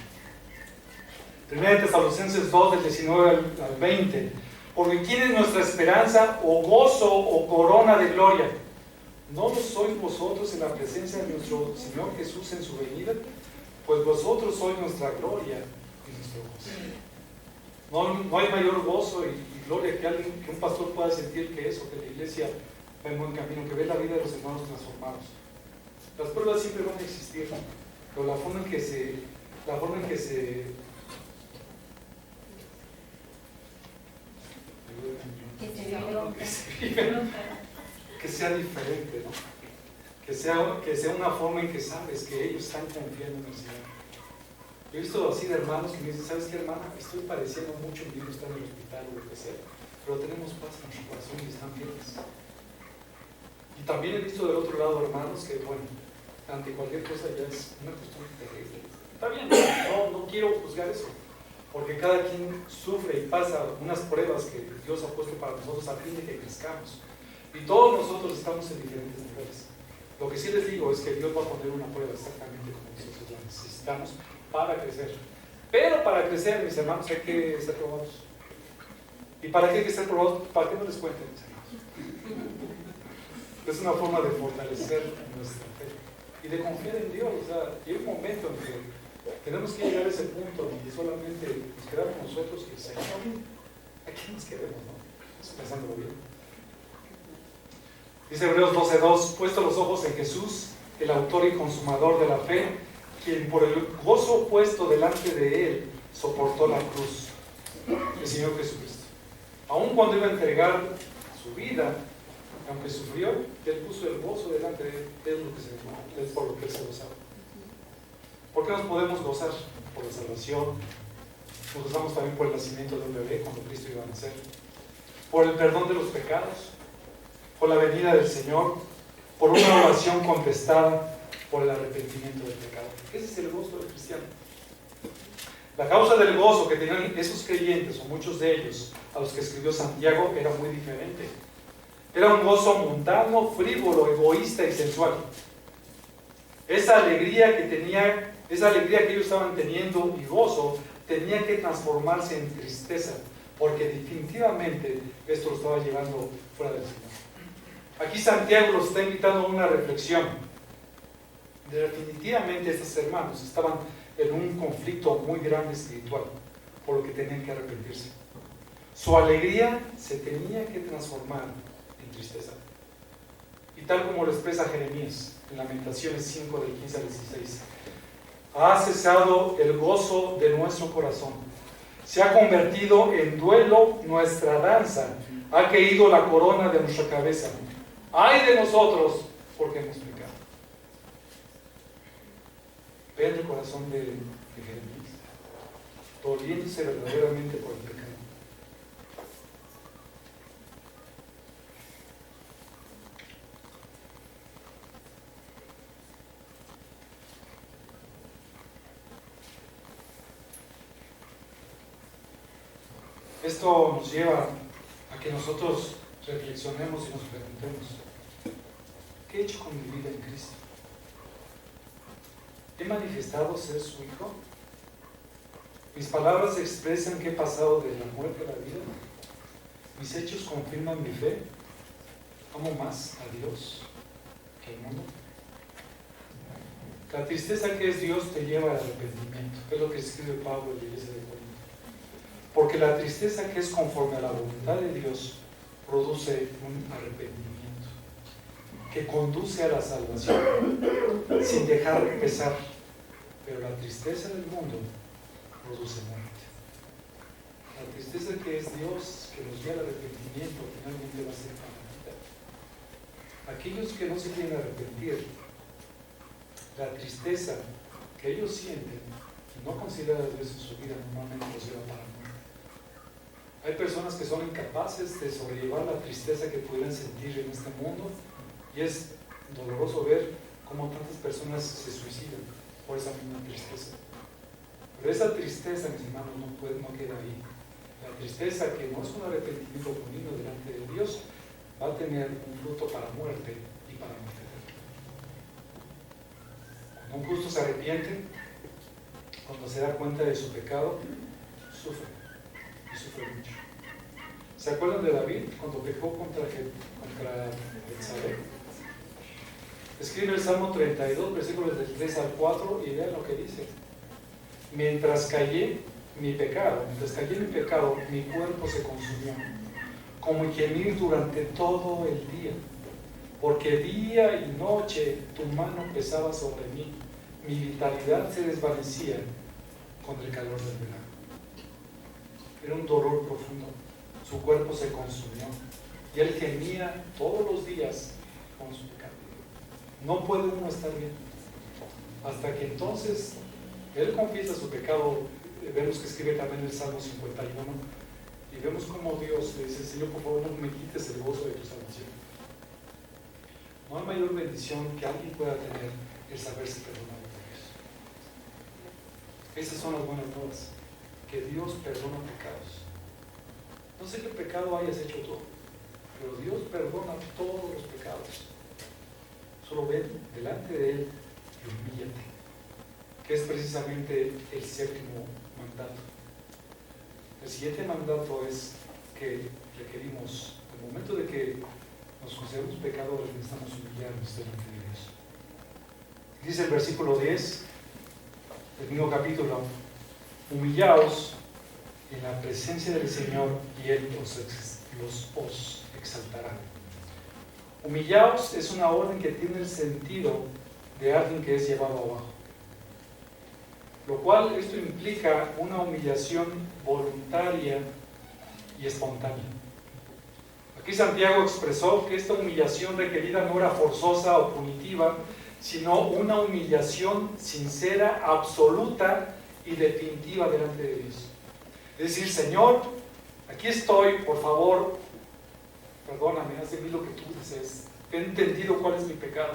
1 Tesalonicenses 2, del 19 al 20. Porque ¿quién es nuestra esperanza, o gozo, o corona de gloria? ¿No lo sois vosotros en la presencia de nuestro Señor Jesús en su venida? Pues vosotros sois nuestra gloria y nuestro gozo. No hay mayor gozo y gloria que un pastor pueda sentir que eso, que la iglesia va en buen camino, que ve la vida de los hermanos transformados. Las pruebas siempre van a existir, pero la forma en que se Que se vive. Que sea diferente, ¿no? Que sea una forma en que sabes que ellos están confiando en el Señor. Yo he visto así de hermanos que me dicen, ¿sabes qué, hermana? Estoy padeciendo mucho, mi hijo está en el hospital o lo que sea, pero tenemos paz en nuestro corazón y están fieles. Y también he visto del otro lado hermanos que, bueno, ante cualquier cosa ya es una cuestión terrible. Está bien, no quiero juzgar eso, porque cada quien sufre y pasa unas pruebas que Dios ha puesto para nosotros a fin de que crezcamos. Y todos nosotros estamos en diferentes niveles. Lo que sí les digo es que Dios va a poner una prueba exactamente como nosotros la necesitamos para crecer. Pero para crecer, mis hermanos, hay que ser probados. ¿Y para qué hay que ser probados? ¿Para qué no les cuenten, mis hermanos? Es una forma de fortalecer nuestra fe y de confiar en Dios. O sea, hay un momento en que tenemos que llegar a ese punto donde solamente nos quedamos nosotros y el Señor. ¿A quién nos queremos, no? Pensándolo bien. Dice Hebreos 12:2, puesto los ojos en Jesús, el autor y consumador de la fe, quien por el gozo puesto delante de él soportó la cruz, el Señor Jesucristo. Aun cuando iba a entregar su vida, aunque sufrió, él puso el gozo delante de él, es por lo que él se gozaba. ¿Por qué nos podemos gozar? Por la salvación. Nos gozamos también por el nacimiento de un bebé cuando Cristo iba a nacer, por el perdón de los pecados, por la venida del Señor, por una oración contestada, por el arrepentimiento del pecado. Ese es el gozo del cristiano. La causa del gozo que tenían esos creyentes, o muchos de ellos, a los que escribió Santiago, era muy diferente. Era un gozo mundano, frívolo, egoísta y sensual. Esa alegría que ellos estaban teniendo y gozo, tenía que transformarse en tristeza, porque definitivamente esto lo estaba llevando fuera del Señor. Aquí Santiago los está invitando a una reflexión. Definitivamente estos hermanos estaban en un conflicto muy grande espiritual, por lo que tenían que arrepentirse. Su alegría se tenía que transformar en tristeza. Y tal como lo expresa Jeremías en Lamentaciones 5, del 15 al 16, ha cesado el gozo de nuestro corazón, se ha convertido en duelo nuestra danza, ha caído la corona de nuestra cabeza. ¡Ay de nosotros! Porque hemos pecado. Vean el corazón de Jeremías, doliéndose verdaderamente por el pecado. Esto nos lleva a que nosotros reflexionemos y nos preguntemos, ¿qué he hecho con mi vida en Cristo? ¿He manifestado ser su hijo? ¿Mis palabras expresan que he pasado de la muerte a la vida? ¿Mis hechos confirman mi fe? ¿Amo más a Dios que al mundo? La tristeza que es Dios te lleva al arrepentimiento. Es lo que escribe Pablo en la iglesia de Corinto. Porque la tristeza que es conforme a la voluntad de Dios produce un arrepentimiento que conduce a la salvación sin dejar de pesar, pero la tristeza del mundo produce muerte. La tristeza que es Dios, que nos lleva al arrepentimiento, finalmente va a ser para la vida. Aquellos que no se quieren arrepentir, la tristeza que ellos sienten y no consideran a Dios en su vida, normalmente los lleva para la muerte. Hay personas que son incapaces de sobrellevar la tristeza que pudieran sentir en este mundo, y es doloroso ver cómo tantas personas se suicidan por esa misma tristeza. Pero esa tristeza, mis hermanos, no queda ahí. La tristeza, que no es un arrepentimiento genuino delante de Dios, va a tener un fruto para muerte y para muerte. Cuando un justo se arrepiente, cuando se da cuenta de su pecado, sufre, y sufre mucho. ¿Se acuerdan de David cuando pecó contra Betsabé? Escribe el Salmo 32, versículos del 3 al 4, y vean lo que dice. Mientras callé mi pecado, mi cuerpo se consumió, como gemir durante todo el día, porque día y noche tu mano pesaba sobre mí, mi vitalidad se desvanecía con el calor del verano. Era un dolor profundo. su cuerpo se consumió y él gemía todos los días con su pecado. No puede uno estar bien hasta que entonces él confiesa su pecado. Vemos que escribe también el Salmo 51 y vemos como Dios le dice: Señor, por favor, no me quites el gozo de tu salvación. No hay mayor bendición que alguien pueda tener el saberse perdonado por Dios. Esas son las buenas nuevas, que Dios perdona pecados. No sé qué pecado hayas hecho tú, pero Dios perdona todos los pecados. Solo ven delante de Él y humíllate, que es precisamente el séptimo mandato. El siguiente mandato es que requerimos, al momento de que nos consideramos pecadores, necesitamos humillarnos delante de Dios. Dice el versículo 10 del mismo capítulo: humillaos en la presencia del Señor y Él os exaltará. Humillaos es una orden que tiene el sentido de alguien que es llevado abajo, lo cual esto implica una humillación voluntaria y espontánea. Aquí Santiago expresó que esta humillación requerida no era forzosa o punitiva, sino una humillación sincera, absoluta y definitiva delante de Dios. Es decir: Señor, aquí estoy, por favor, perdóname, haz de mí lo que tú desees. He entendido cuál es mi pecado.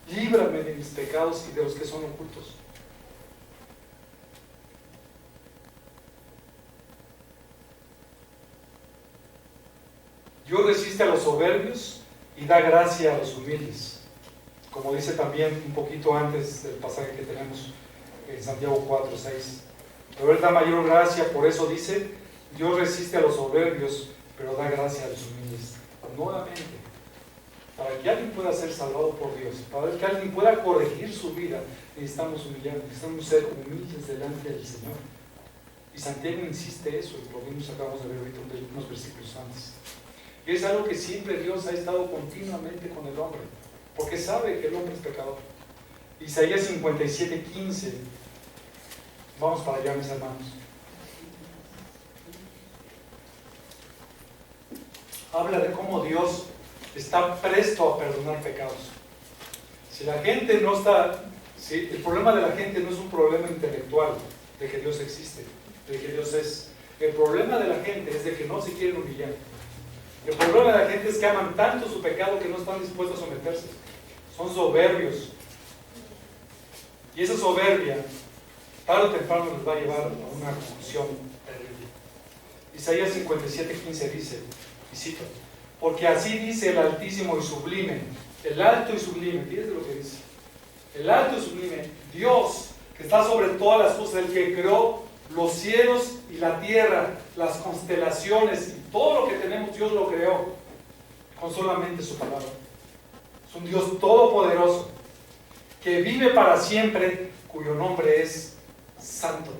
Líbrame de mis pecados y de los que son ocultos. Dios resiste a los soberbios y da gracia a los humildes, como dice también un poquito antes del pasaje que tenemos en Santiago 4:6. Pero Él da mayor gracia, por eso dice: Dios resiste a los soberbios, pero da gracia a los humildes. Nuevamente, para que alguien pueda ser salvado por Dios, para que alguien pueda corregir su vida, necesitamos humillar, necesitamos ser humildes delante del Señor. Y Santiago insiste eso, lo que acabamos de ver ahorita unos versículos antes. Y es algo que siempre Dios ha estado continuamente con el hombre, porque sabe que el hombre es pecador. Isaías 57:15. Vamos para allá, mis hermanos. Habla de cómo Dios está presto a perdonar pecados. Si la gente no está, si el problema de la gente no es un problema intelectual de que Dios existe, de que Dios es. El problema de la gente es de que no se quieren humillar. El problema de la gente es que aman tanto su pecado que no están dispuestos a someterse. Son soberbios. Y esa soberbia, tarde o temprano, les va a llevar a una conclusión terrible. Isaías 57:15 dice, y cito: porque así dice el Altísimo y Sublime, el alto y sublime, fíjense lo que dice, el alto y sublime, Dios, que está sobre todas las cosas, el que creó los cielos y la tierra, las constelaciones y todo lo que tenemos, Dios lo creó con solamente su palabra. Es un Dios todopoderoso, que vive para siempre, cuyo nombre es Santo.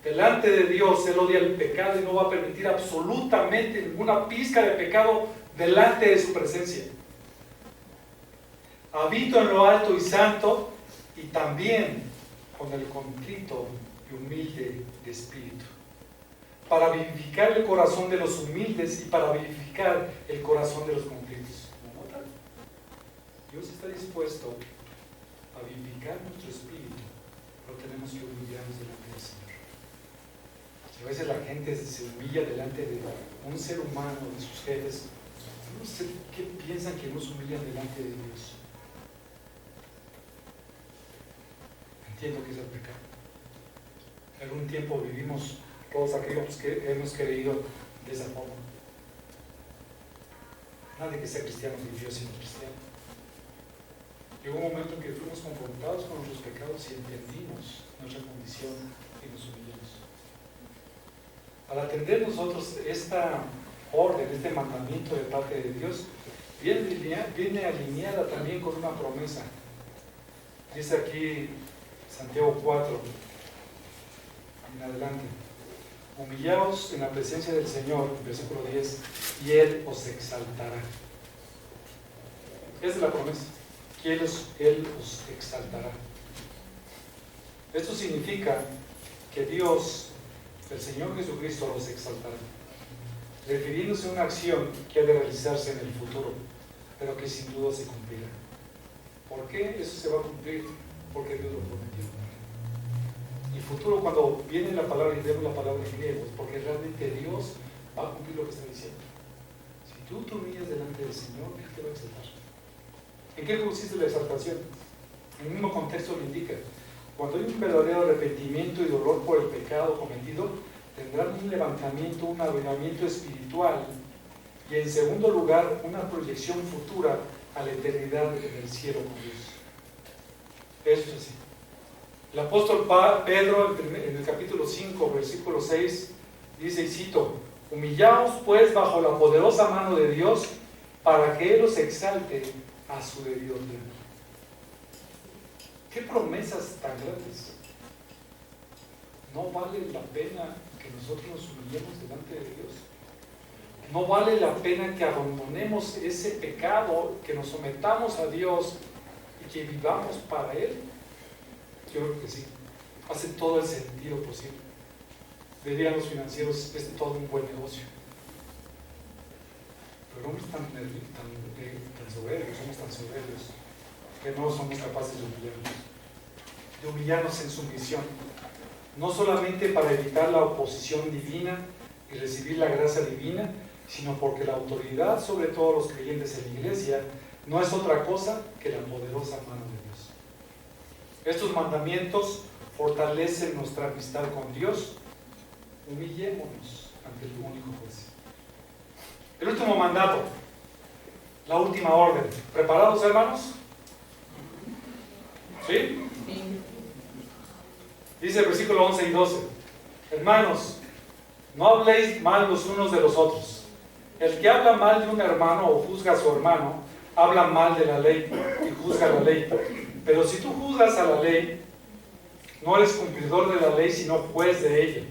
Delante de Dios Él odia el pecado y no va a permitir absolutamente ninguna pizca de pecado delante de su presencia. Habito en lo alto y santo, y también con el contrito y humilde de espíritu, para vivificar el corazón de los humildes y para vivificar el corazón de los contritos. ¿No notan? Dios está dispuesto a vivificar nuestro espíritu, pero tenemos que humillarnos delante del Señor. A veces la gente se humilla delante de un ser humano, de sus jefes. No sé qué piensan que nos humillan delante de Dios. Entiendo que es el pecado. En algún tiempo vivimos todos aquellos que hemos creído de esa forma. Nadie que sea cristiano vivió siendo cristiano. Llegó un momento en que fuimos confrontados con nuestros pecados y entendimos nuestra condición y nos humillamos. Al atender nosotros esta orden, este mandamiento de parte de Dios, viene alineada también con una promesa. Dice aquí Santiago 4, en adelante: humillaos en la presencia del Señor, versículo 10, y Él os exaltará. Esa es la promesa, que Él os exaltará. Esto significa que Dios, el Señor Jesucristo, los exaltará. refiriéndose a una acción que ha de realizarse en el futuro, pero que sin duda se cumplirá. ¿Por qué eso se va a cumplir? Porque Dios lo prometió. Y futuro, cuando viene la palabra y vemos la palabra en griego, es porque realmente Dios va a cumplir lo que está diciendo. Si tú te humillas delante del Señor, Él te va a exaltar. ¿En qué consiste la exaltación? En el mismo contexto lo indica. Cuando hay un verdadero arrepentimiento y dolor por el pecado cometido, tendrán un levantamiento, un avivamiento espiritual y, en segundo lugar, una proyección futura a la eternidad en el cielo con Dios. Eso es así. El apóstol Pedro, en el capítulo 5, versículo 6, dice, y cito, humillaos pues bajo la poderosa mano de Dios para que Él os exalte a su debido tiempo. ¿Qué promesas tan grandes? No vale la pena que nosotros nos humillemos delante de Dios. No vale la pena que abandonemos ese pecado, que nos sometamos a Dios y que vivamos para Él. Yo creo que sí. Hace todo el sentido posible. Dirían los financieros, es todo un buen negocio. Pero no están tan soberbios, somos tan soberbios que no somos capaces de humillarnos en sumisión. No solamente para evitar la oposición divina y recibir la gracia divina, sino porque la autoridad sobre todos los creyentes en la iglesia no es otra cosa que la poderosa mano de Dios. Estos mandamientos fortalecen nuestra amistad con Dios. Humillémonos ante el único juez. El último mandato, la última orden. ¿Preparados, hermanos? ¿Sí? Dice el versículo 11 y 12. Hermanos, no habléis mal los unos de los otros. El que habla mal de un hermano o juzga a su hermano, habla mal de la ley y juzga la ley. Pero si tú juzgas a la ley, no eres cumplidor de la ley, sino juez de ella.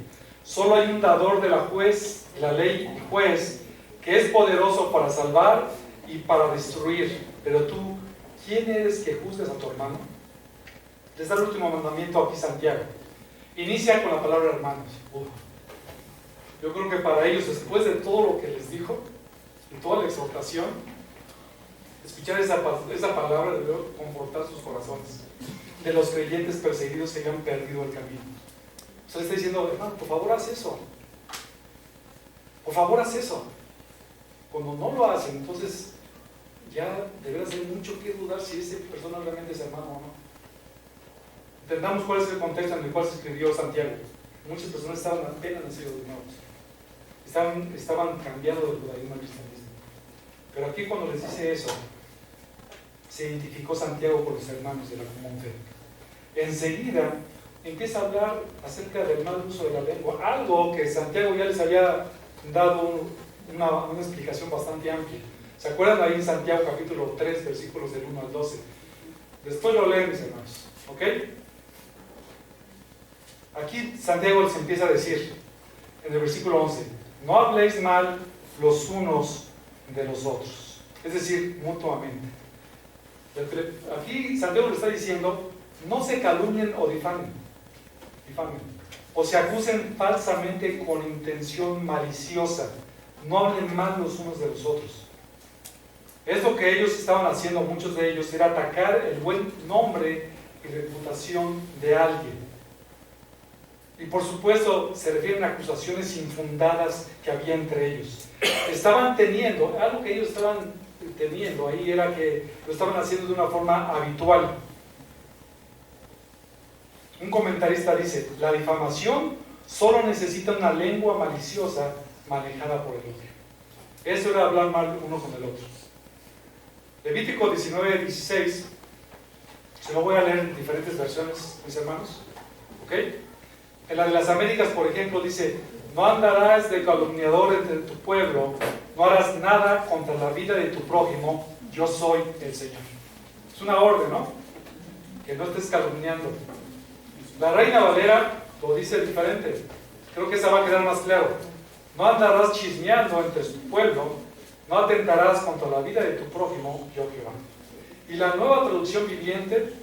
Solo hay un dador de la ley y juez, que es poderoso para salvar y para destruir. Pero tú, ¿quién eres que juzgas a tu hermano? Les da el último mandamiento aquí Santiago. Inicia con la palabra hermanos. Yo creo que para ellos, después de todo lo que les dijo, y toda la exhortación, escuchar esa palabra debió confortar sus corazones, de los creyentes perseguidos que habían perdido el camino. O sea, está diciendo, hermano, por favor haz eso. Por favor haz eso. Cuando no lo hacen, entonces ya deberás de mucho que dudar si esa persona realmente es hermano o no. Entendamos cuál es el contexto en el cual se escribió Santiago. Muchas personas estaban apenas nacidos de nuevo. Estaban cambiando del judaísmo al cristianismo. Pero aquí cuando les dice eso, se identificó Santiago con los hermanos de la común fe. Enseguida empieza a hablar acerca del mal uso de la lengua, algo que Santiago ya les había dado una explicación bastante amplia. ¿Se acuerdan ahí en Santiago capítulo 3, versículos del 1 al 12? Después lo leen, mis hermanos, ¿ok? Aquí Santiago les empieza a decir, en el versículo 11, no habléis mal los unos de los otros, es decir, mutuamente. Aquí Santiago le está diciendo, no se calumnien o difamen, o se acusen falsamente con intención maliciosa, no hablen mal los unos de los otros. Es lo que ellos estaban haciendo, muchos de ellos, era atacar el buen nombre y reputación de alguien. Y por supuesto se refieren a acusaciones infundadas que había entre ellos. Estaban teniendo, algo que ellos estaban teniendo ahí era que lo estaban haciendo de una forma habitual. Un comentarista dice, la difamación solo necesita una lengua maliciosa manejada por el otro. Eso era hablar mal uno con el otro. Levítico 19:16, se lo voy a leer en diferentes versiones, mis hermanos. ¿Ok? En la de las Américas, por ejemplo, dice, no andarás de calumniador entre tu pueblo, no harás nada contra la vida de tu prójimo, yo soy el Señor. Es una orden, ¿no? Que no estés calumniando. La Reina Valera lo dice diferente. Creo que esa va a quedar más claro. No andarás chismeando entre tu pueblo, no atentarás contra la vida de tu prójimo, yo Jehová. Y la Nueva Traducción Viviente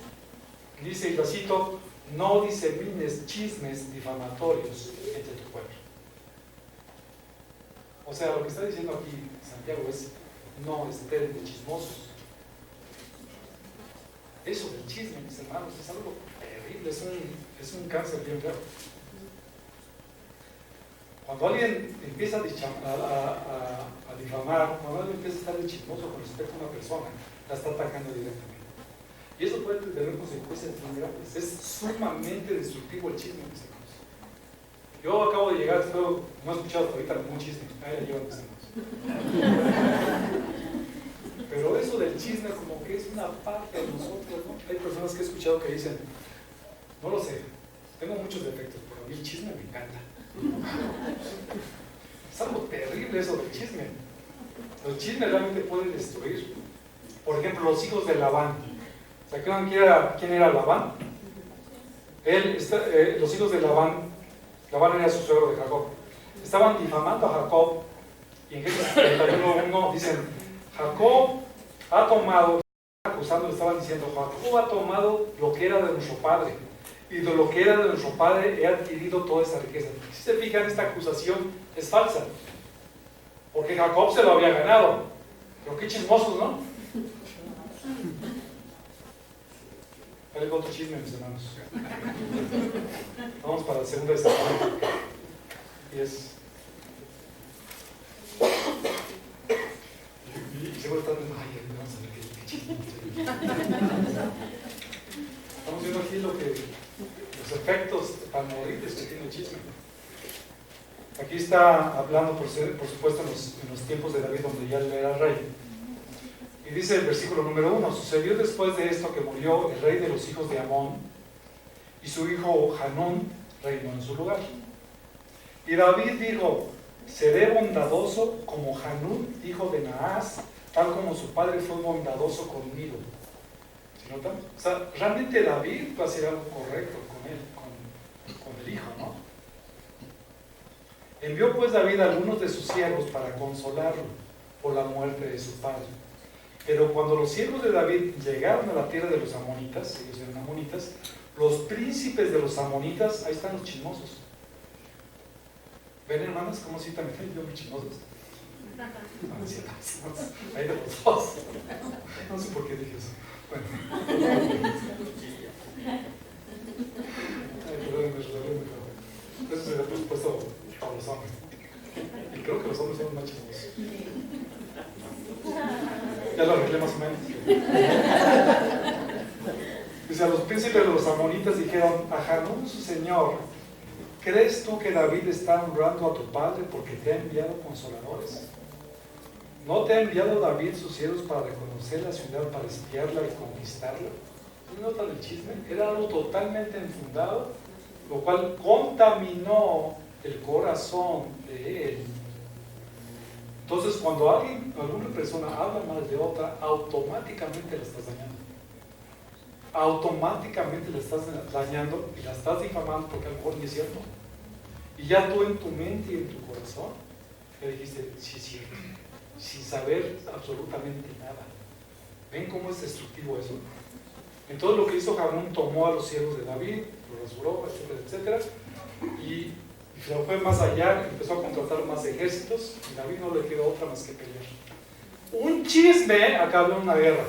dice, y lo cito, no disemines chismes difamatorios entre tu pueblo. O O sea, lo que está diciendo aquí Santiago es: no estén de chismosos. Eso del chisme, mis hermanos, es algo terrible, es un cáncer bien feo. Cuando alguien empieza a difamar, cuando alguien empieza a estar de chismoso con respecto a una persona, la está atacando directamente. Y eso puede tener consecuencias muy grandes. Es sumamente destructivo el chisme, mis hermanos. Yo acabo de llegar, no he escuchado hasta ahorita ningún chisme. Ahí la llevan mis hermanos. Pero eso del chisme como que es una parte de nosotros, ¿no? Hay personas que he escuchado que dicen: no lo sé, tengo muchos defectos, pero a mí el chisme me encanta. Es algo terrible eso del chisme. El chisme realmente puede destruir. Por ejemplo, los hijos de Labán. ¿Se acuerdan quién era Labán? Los hijos de Labán era su suegro de Jacob. Estaban difamando a Jacob, y en Génesis 31:1 dicen: Jacob ha tomado, acusando, le estaban diciendo: Jacob ha tomado lo que era de nuestro padre, y de lo que era de nuestro padre he adquirido toda esa riqueza. Si se fijan, esta acusación es falsa, porque Jacob se lo había ganado. Pero qué chismosos, ¿no? Hay otro chisme, mis hermanos. Vamos para la segunda de y es... Y seguro están diciendo: ay, vamos a ver qué chisme. Estamos viendo aquí los efectos tan horribles que tiene el chisme. Aquí está hablando, por supuesto, en los tiempos de David, donde ya él era rey. Y dice el versículo número 1: sucedió después de esto que murió el rey de los hijos de Amón, y su hijo Hanún reinó en su lugar. Y David dijo: seré bondadoso como Hanún, hijo de Naas, tal como su padre fue bondadoso conmigo. ¿Sí notan? O sea, realmente David va a hacer algo correcto con él, con el hijo, ¿no? Envió pues David a algunos de sus siervos para consolarlo por la muerte de su padre. Pero cuando los siervos de David llegaron a la tierra de los amonitas, ellos eran amonitas, los príncipes de los amonitas, ahí están los chismosos. ¿Ven, hermanas, cómo sí también hay muy chismosos? No, es cierto, hay de los dos. No sé por qué dije eso. Bueno. Ay, perdónenme. Eso se le ha puesto a los hombres. Y creo que los hombres son más chismosos. Ya lo arreglé más o menos. Dice: a los príncipes de los amonitas dijeron a Hanún su señor: ¿crees tú que David está honrando a tu padre porque te ha enviado consoladores? ¿No te ha enviado David sus siervos para reconocer la ciudad, para espiarla y conquistarla? ¿No notan el chisme? Era algo totalmente infundado, lo cual contaminó el corazón de él. Entonces, cuando alguna persona habla mal de otra, automáticamente la estás dañando. Automáticamente la estás dañando y la estás difamando, porque a lo mejor ni es cierto. Y ya tú en tu mente y en tu corazón le dijiste: sí es cierto, sin saber absolutamente nada. ¿Ven cómo es destructivo eso? Entonces lo que hizo Hanún: tomó a los siervos de David, los rasuró, etcétera, y se fue más allá, empezó a contratar más ejércitos, y David no le quedó otra más que pelear. Un chisme acabó en una guerra.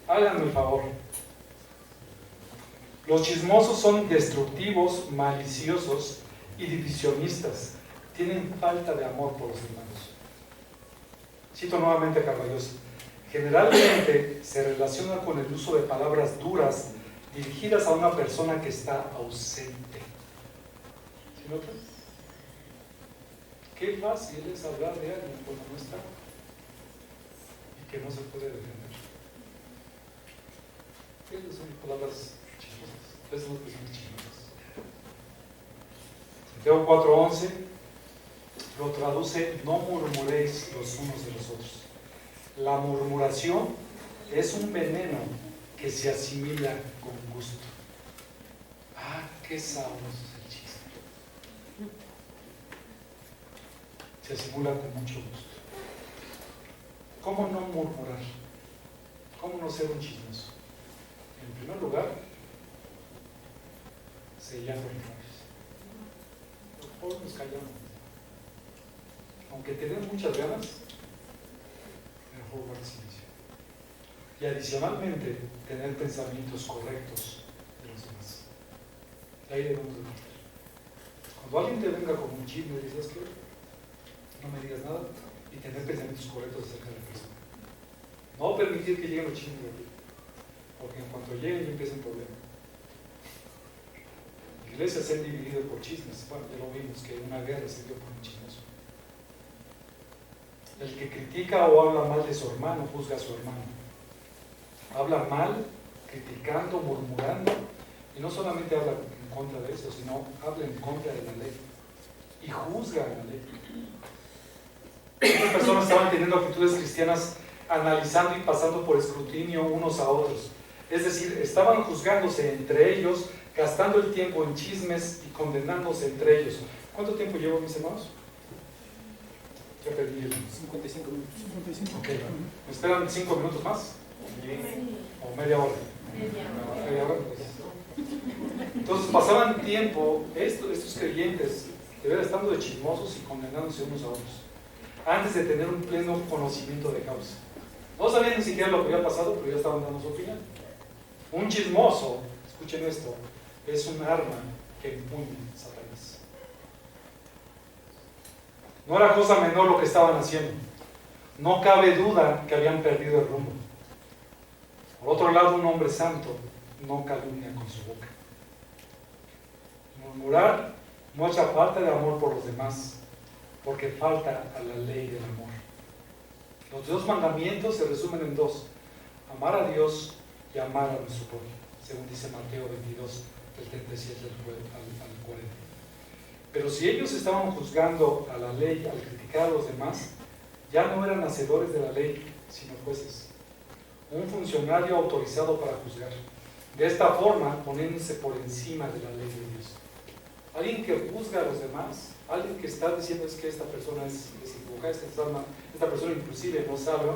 Háganme el favor. Los chismosos son destructivos, maliciosos y divisionistas. Tienen falta de amor por los hermanos. Cito nuevamente a Carballosa: generalmente se relaciona con el uso de palabras duras dirigidas a una persona que está ausente. ¿Sí notan? Qué fácil es hablar de alguien cuando no está y que no se puede defender. Esas son palabras chismosas. Esas son personas chismosas. Santiago 4:11 lo traduce: no murmuréis los unos de los otros. La murmuración es un veneno que se asimila con gusto. Ah, qué sabroso es el chisme. Se asimila con mucho gusto. ¿Cómo no murmurar? ¿Cómo no ser un chismoso? En primer lugar, sellando flores. Por nos callamos. aunque te den muchas ganas, mejor guarda silencio. Y adicionalmente, tener pensamientos correctos de los demás. Ahí debemos de partir. Cuando alguien te venga con un chisme, dices que no me digas nada, y tener pensamientos correctos acerca de la persona. No permitir que lleguen los chismes de ti, porque en cuanto lleguen ya empieza un problema. Iglesias se han dividido por chismes. Bueno, ya lo vimos que una guerra se dio por un chismoso. El que critica o habla mal de su hermano, juzga a su hermano. Habla mal, criticando, murmurando, y no solamente habla en contra de eso, sino habla en contra de la ley y juzga a la ley. Estas personas estaban teniendo actitudes cristianas, analizando y pasando por escrutinio unos a otros. Es decir, estaban juzgándose entre ellos, gastando el tiempo en chismes y condenándose entre ellos. ¿Cuánto tiempo llevo, mis hermanos? Ya perdí el... 55 minutos. 55. Okay. ¿Me esperan 5 minutos más? ¿O media hora? Media hora. Entonces pasaban tiempo, estos creyentes, de ver estando de chismosos y condenándose unos a otros, antes de tener un pleno conocimiento de causa. No sabían ni siquiera lo que había pasado, pero ya estaban dando su opinión. Un chismoso, escuchen esto, es un arma que empuña Satanás. No era cosa menor lo que estaban haciendo. No cabe duda que habían perdido el rumbo. Por otro lado, un hombre santo no calumnia con su boca. Murmurar muestra falta de amor por los demás, porque falta a la ley del amor. Los 2 mandamientos se resumen en 2: amar a Dios y amar a nuestro prójimo, según dice Mateo 22, del 37 al 40. Pero si ellos estaban juzgando a la ley al criticar a los demás, ya no eran hacedores de la ley, sino jueces. Un funcionario autorizado para juzgar. De esta forma, poniéndose por encima de la ley de Dios. Alguien que juzga a los demás, alguien que está diciendo es que esta persona es equivocada, esta persona inclusive no sabe,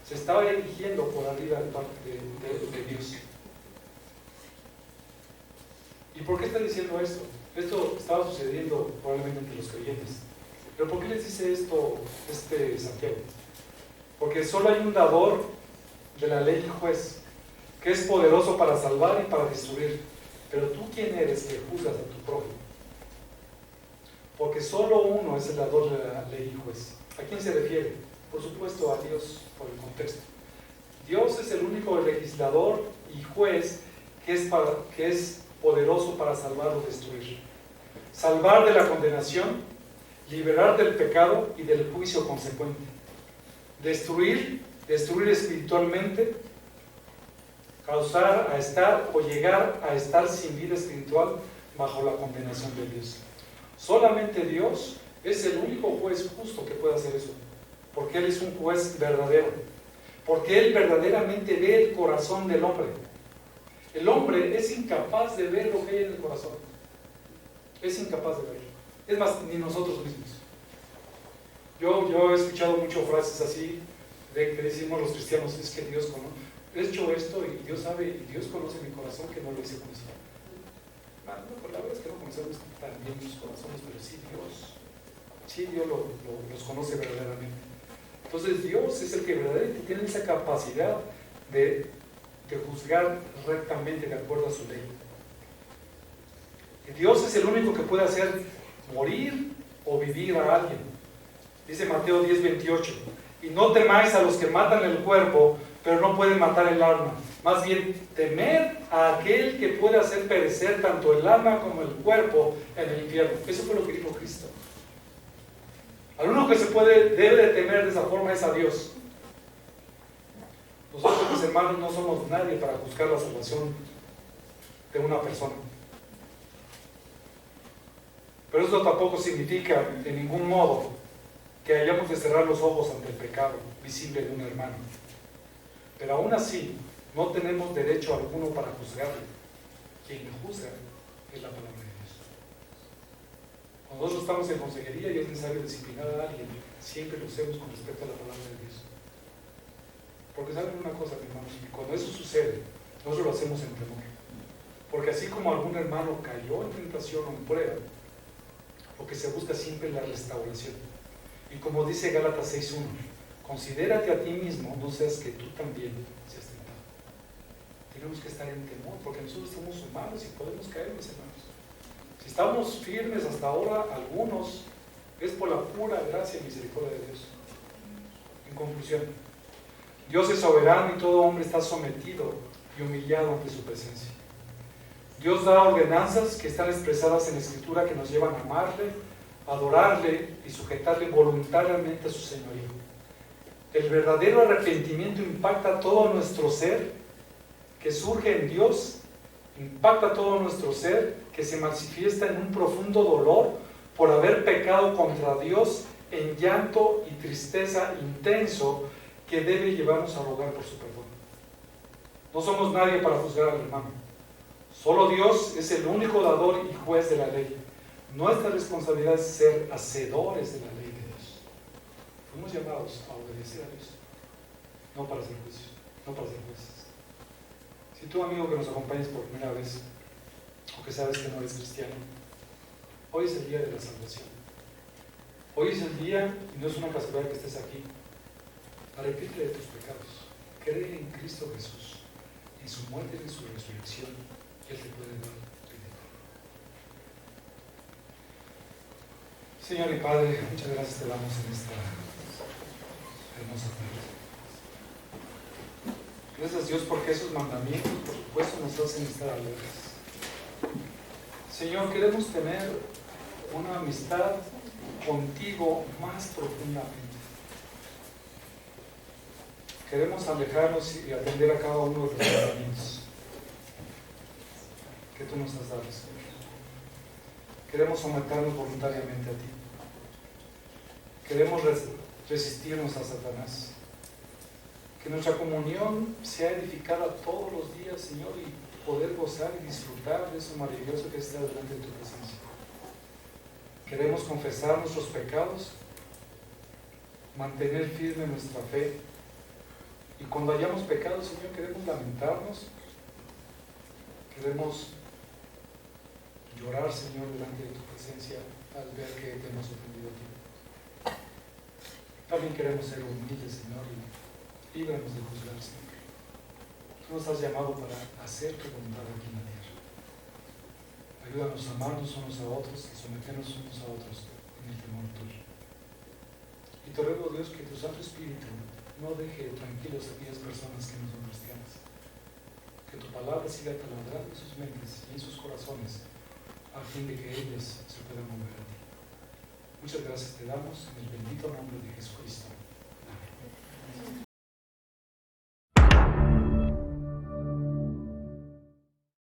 se estaba erigiendo por arriba de Dios. ¿Y por qué está diciendo esto? Esto estaba sucediendo probablemente entre los creyentes. ¿Pero por qué les dice esto Santiago? Porque solo hay un dador de la ley y juez, que es poderoso para salvar y para destruir. Pero tú, ¿quién eres que juzgas a tu prójimo? Porque solo uno es el dador de la ley y juez. ¿A quién se refiere? Por supuesto a Dios, por el contexto. Dios es el único legislador y juez que es poderoso para salvar o destruir. Salvar de la condenación, liberar del pecado y del juicio consecuente. Destruir espiritualmente, causar a estar o llegar a estar sin vida espiritual bajo la condenación de Dios. Solamente Dios es el único juez justo que puede hacer eso, porque Él es un juez verdadero, porque Él verdaderamente ve el corazón del hombre. El hombre es incapaz de ver lo que hay en el corazón, es incapaz de verlo, es más, ni nosotros mismos. Yo he escuchado muchas frases así, de que decimos los cristianos, es que Dios conoce, he hecho esto y Dios sabe, y Dios conoce mi corazón que no lo hice con eso. La verdad es que no conocemos tan bien sus corazones, pero sí Dios los conoce verdaderamente. Entonces Dios es el que verdaderamente tiene esa capacidad de juzgar rectamente de acuerdo a su ley. Y Dios es el único que puede hacer morir o vivir a alguien. Dice Mateo 10:28, y no temáis a los que matan el cuerpo, pero no pueden matar el alma. Más bien, temed a aquel que puede hacer perecer tanto el alma como el cuerpo en el infierno. Eso fue lo que dijo Cristo. Al único que debe de temer de esa forma es a Dios. Nosotros, mis hermanos, no somos nadie para juzgar la salvación de una persona. Pero eso tampoco significa de ningún modo que hayamos de cerrar los ojos ante el pecado visible de un hermano. Pero aún así, no tenemos derecho alguno para juzgarle. Quien lo juzga es la palabra de Dios. Cuando nosotros estamos en consejería y es necesario disciplinar a alguien, siempre lo hacemos con respecto a la palabra de Dios. Porque saben una cosa, mis hermanos, cuando eso sucede, nosotros lo hacemos en temor. Porque así como algún hermano cayó en tentación o en prueba, lo que se busca siempre es la restauración. Y como dice Gálatas 6:1, considérate a ti mismo, no seas que tú también seas tentado. Tenemos que estar en temor, porque nosotros somos humanos y podemos caer, mis hermanos. Si estamos firmes hasta ahora, algunos, es por la pura gracia y misericordia de Dios. En conclusión, Dios es soberano y todo hombre está sometido y humillado ante su presencia. Dios da ordenanzas que están expresadas en la Escritura que nos llevan a amarle, adorarle y sujetarle voluntariamente a su señorío. El verdadero arrepentimiento impacta todo nuestro ser que surge en Dios, impacta todo nuestro ser que se manifiesta en un profundo dolor por haber pecado contra Dios, en llanto y tristeza intenso que debe llevarnos a rogar por su perdón. No somos nadie para juzgar al hermano. Solo Dios es el único dador y juez de la ley. Nuestra responsabilidad es ser hacedores de la ley de Dios. Fuimos llamados a obedecer a Dios, no para hacer juicios, no para ser jueces. Si tú, amigo, que nos acompañas por primera vez, o que sabes que no eres cristiano, hoy es el día de la salvación. Hoy es el día, y no es una casualidad que estés aquí, arrepiéntete de tus pecados. Cree en Cristo Jesús, en su muerte y en su resurrección. Él te puede dar vida. Señor y Padre, muchas gracias te damos en esta hermosa tarde. Gracias, Dios, porque esos mandamientos, por supuesto, nos hacen estar alertas. Señor, queremos tener una amistad contigo más profundamente. Queremos alejarnos y atender a cada uno de los mandamientos que tú nos has dado, Señor. Queremos someternos voluntariamente a ti. Queremos resistirnos a Satanás. Que nuestra comunión sea edificada todos los días, Señor, y poder gozar y disfrutar de eso maravilloso que está delante de tu presencia. Queremos confesar nuestros pecados, mantener firme nuestra fe, y cuando hayamos pecado, Señor, queremos lamentarnos, queremos llorar, Señor, delante de tu presencia al ver que te hemos ofendido a ti. También queremos ser humildes, Señor, y líbranos de juzgar, Señor. Tú nos has llamado para hacer tu voluntad aquí en la tierra. Ayúdanos a amarnos unos a otros y someternos unos a otros en el temor tuyo. Y te ruego, Dios, que tu Santo Espíritu no deje tranquilos a aquellas personas que no son cristianas. Que tu palabra siga taladrando en sus mentes y en sus corazones a fin de que ellas se puedan mover a ti. Muchas gracias te damos en el bendito nombre de Jesucristo.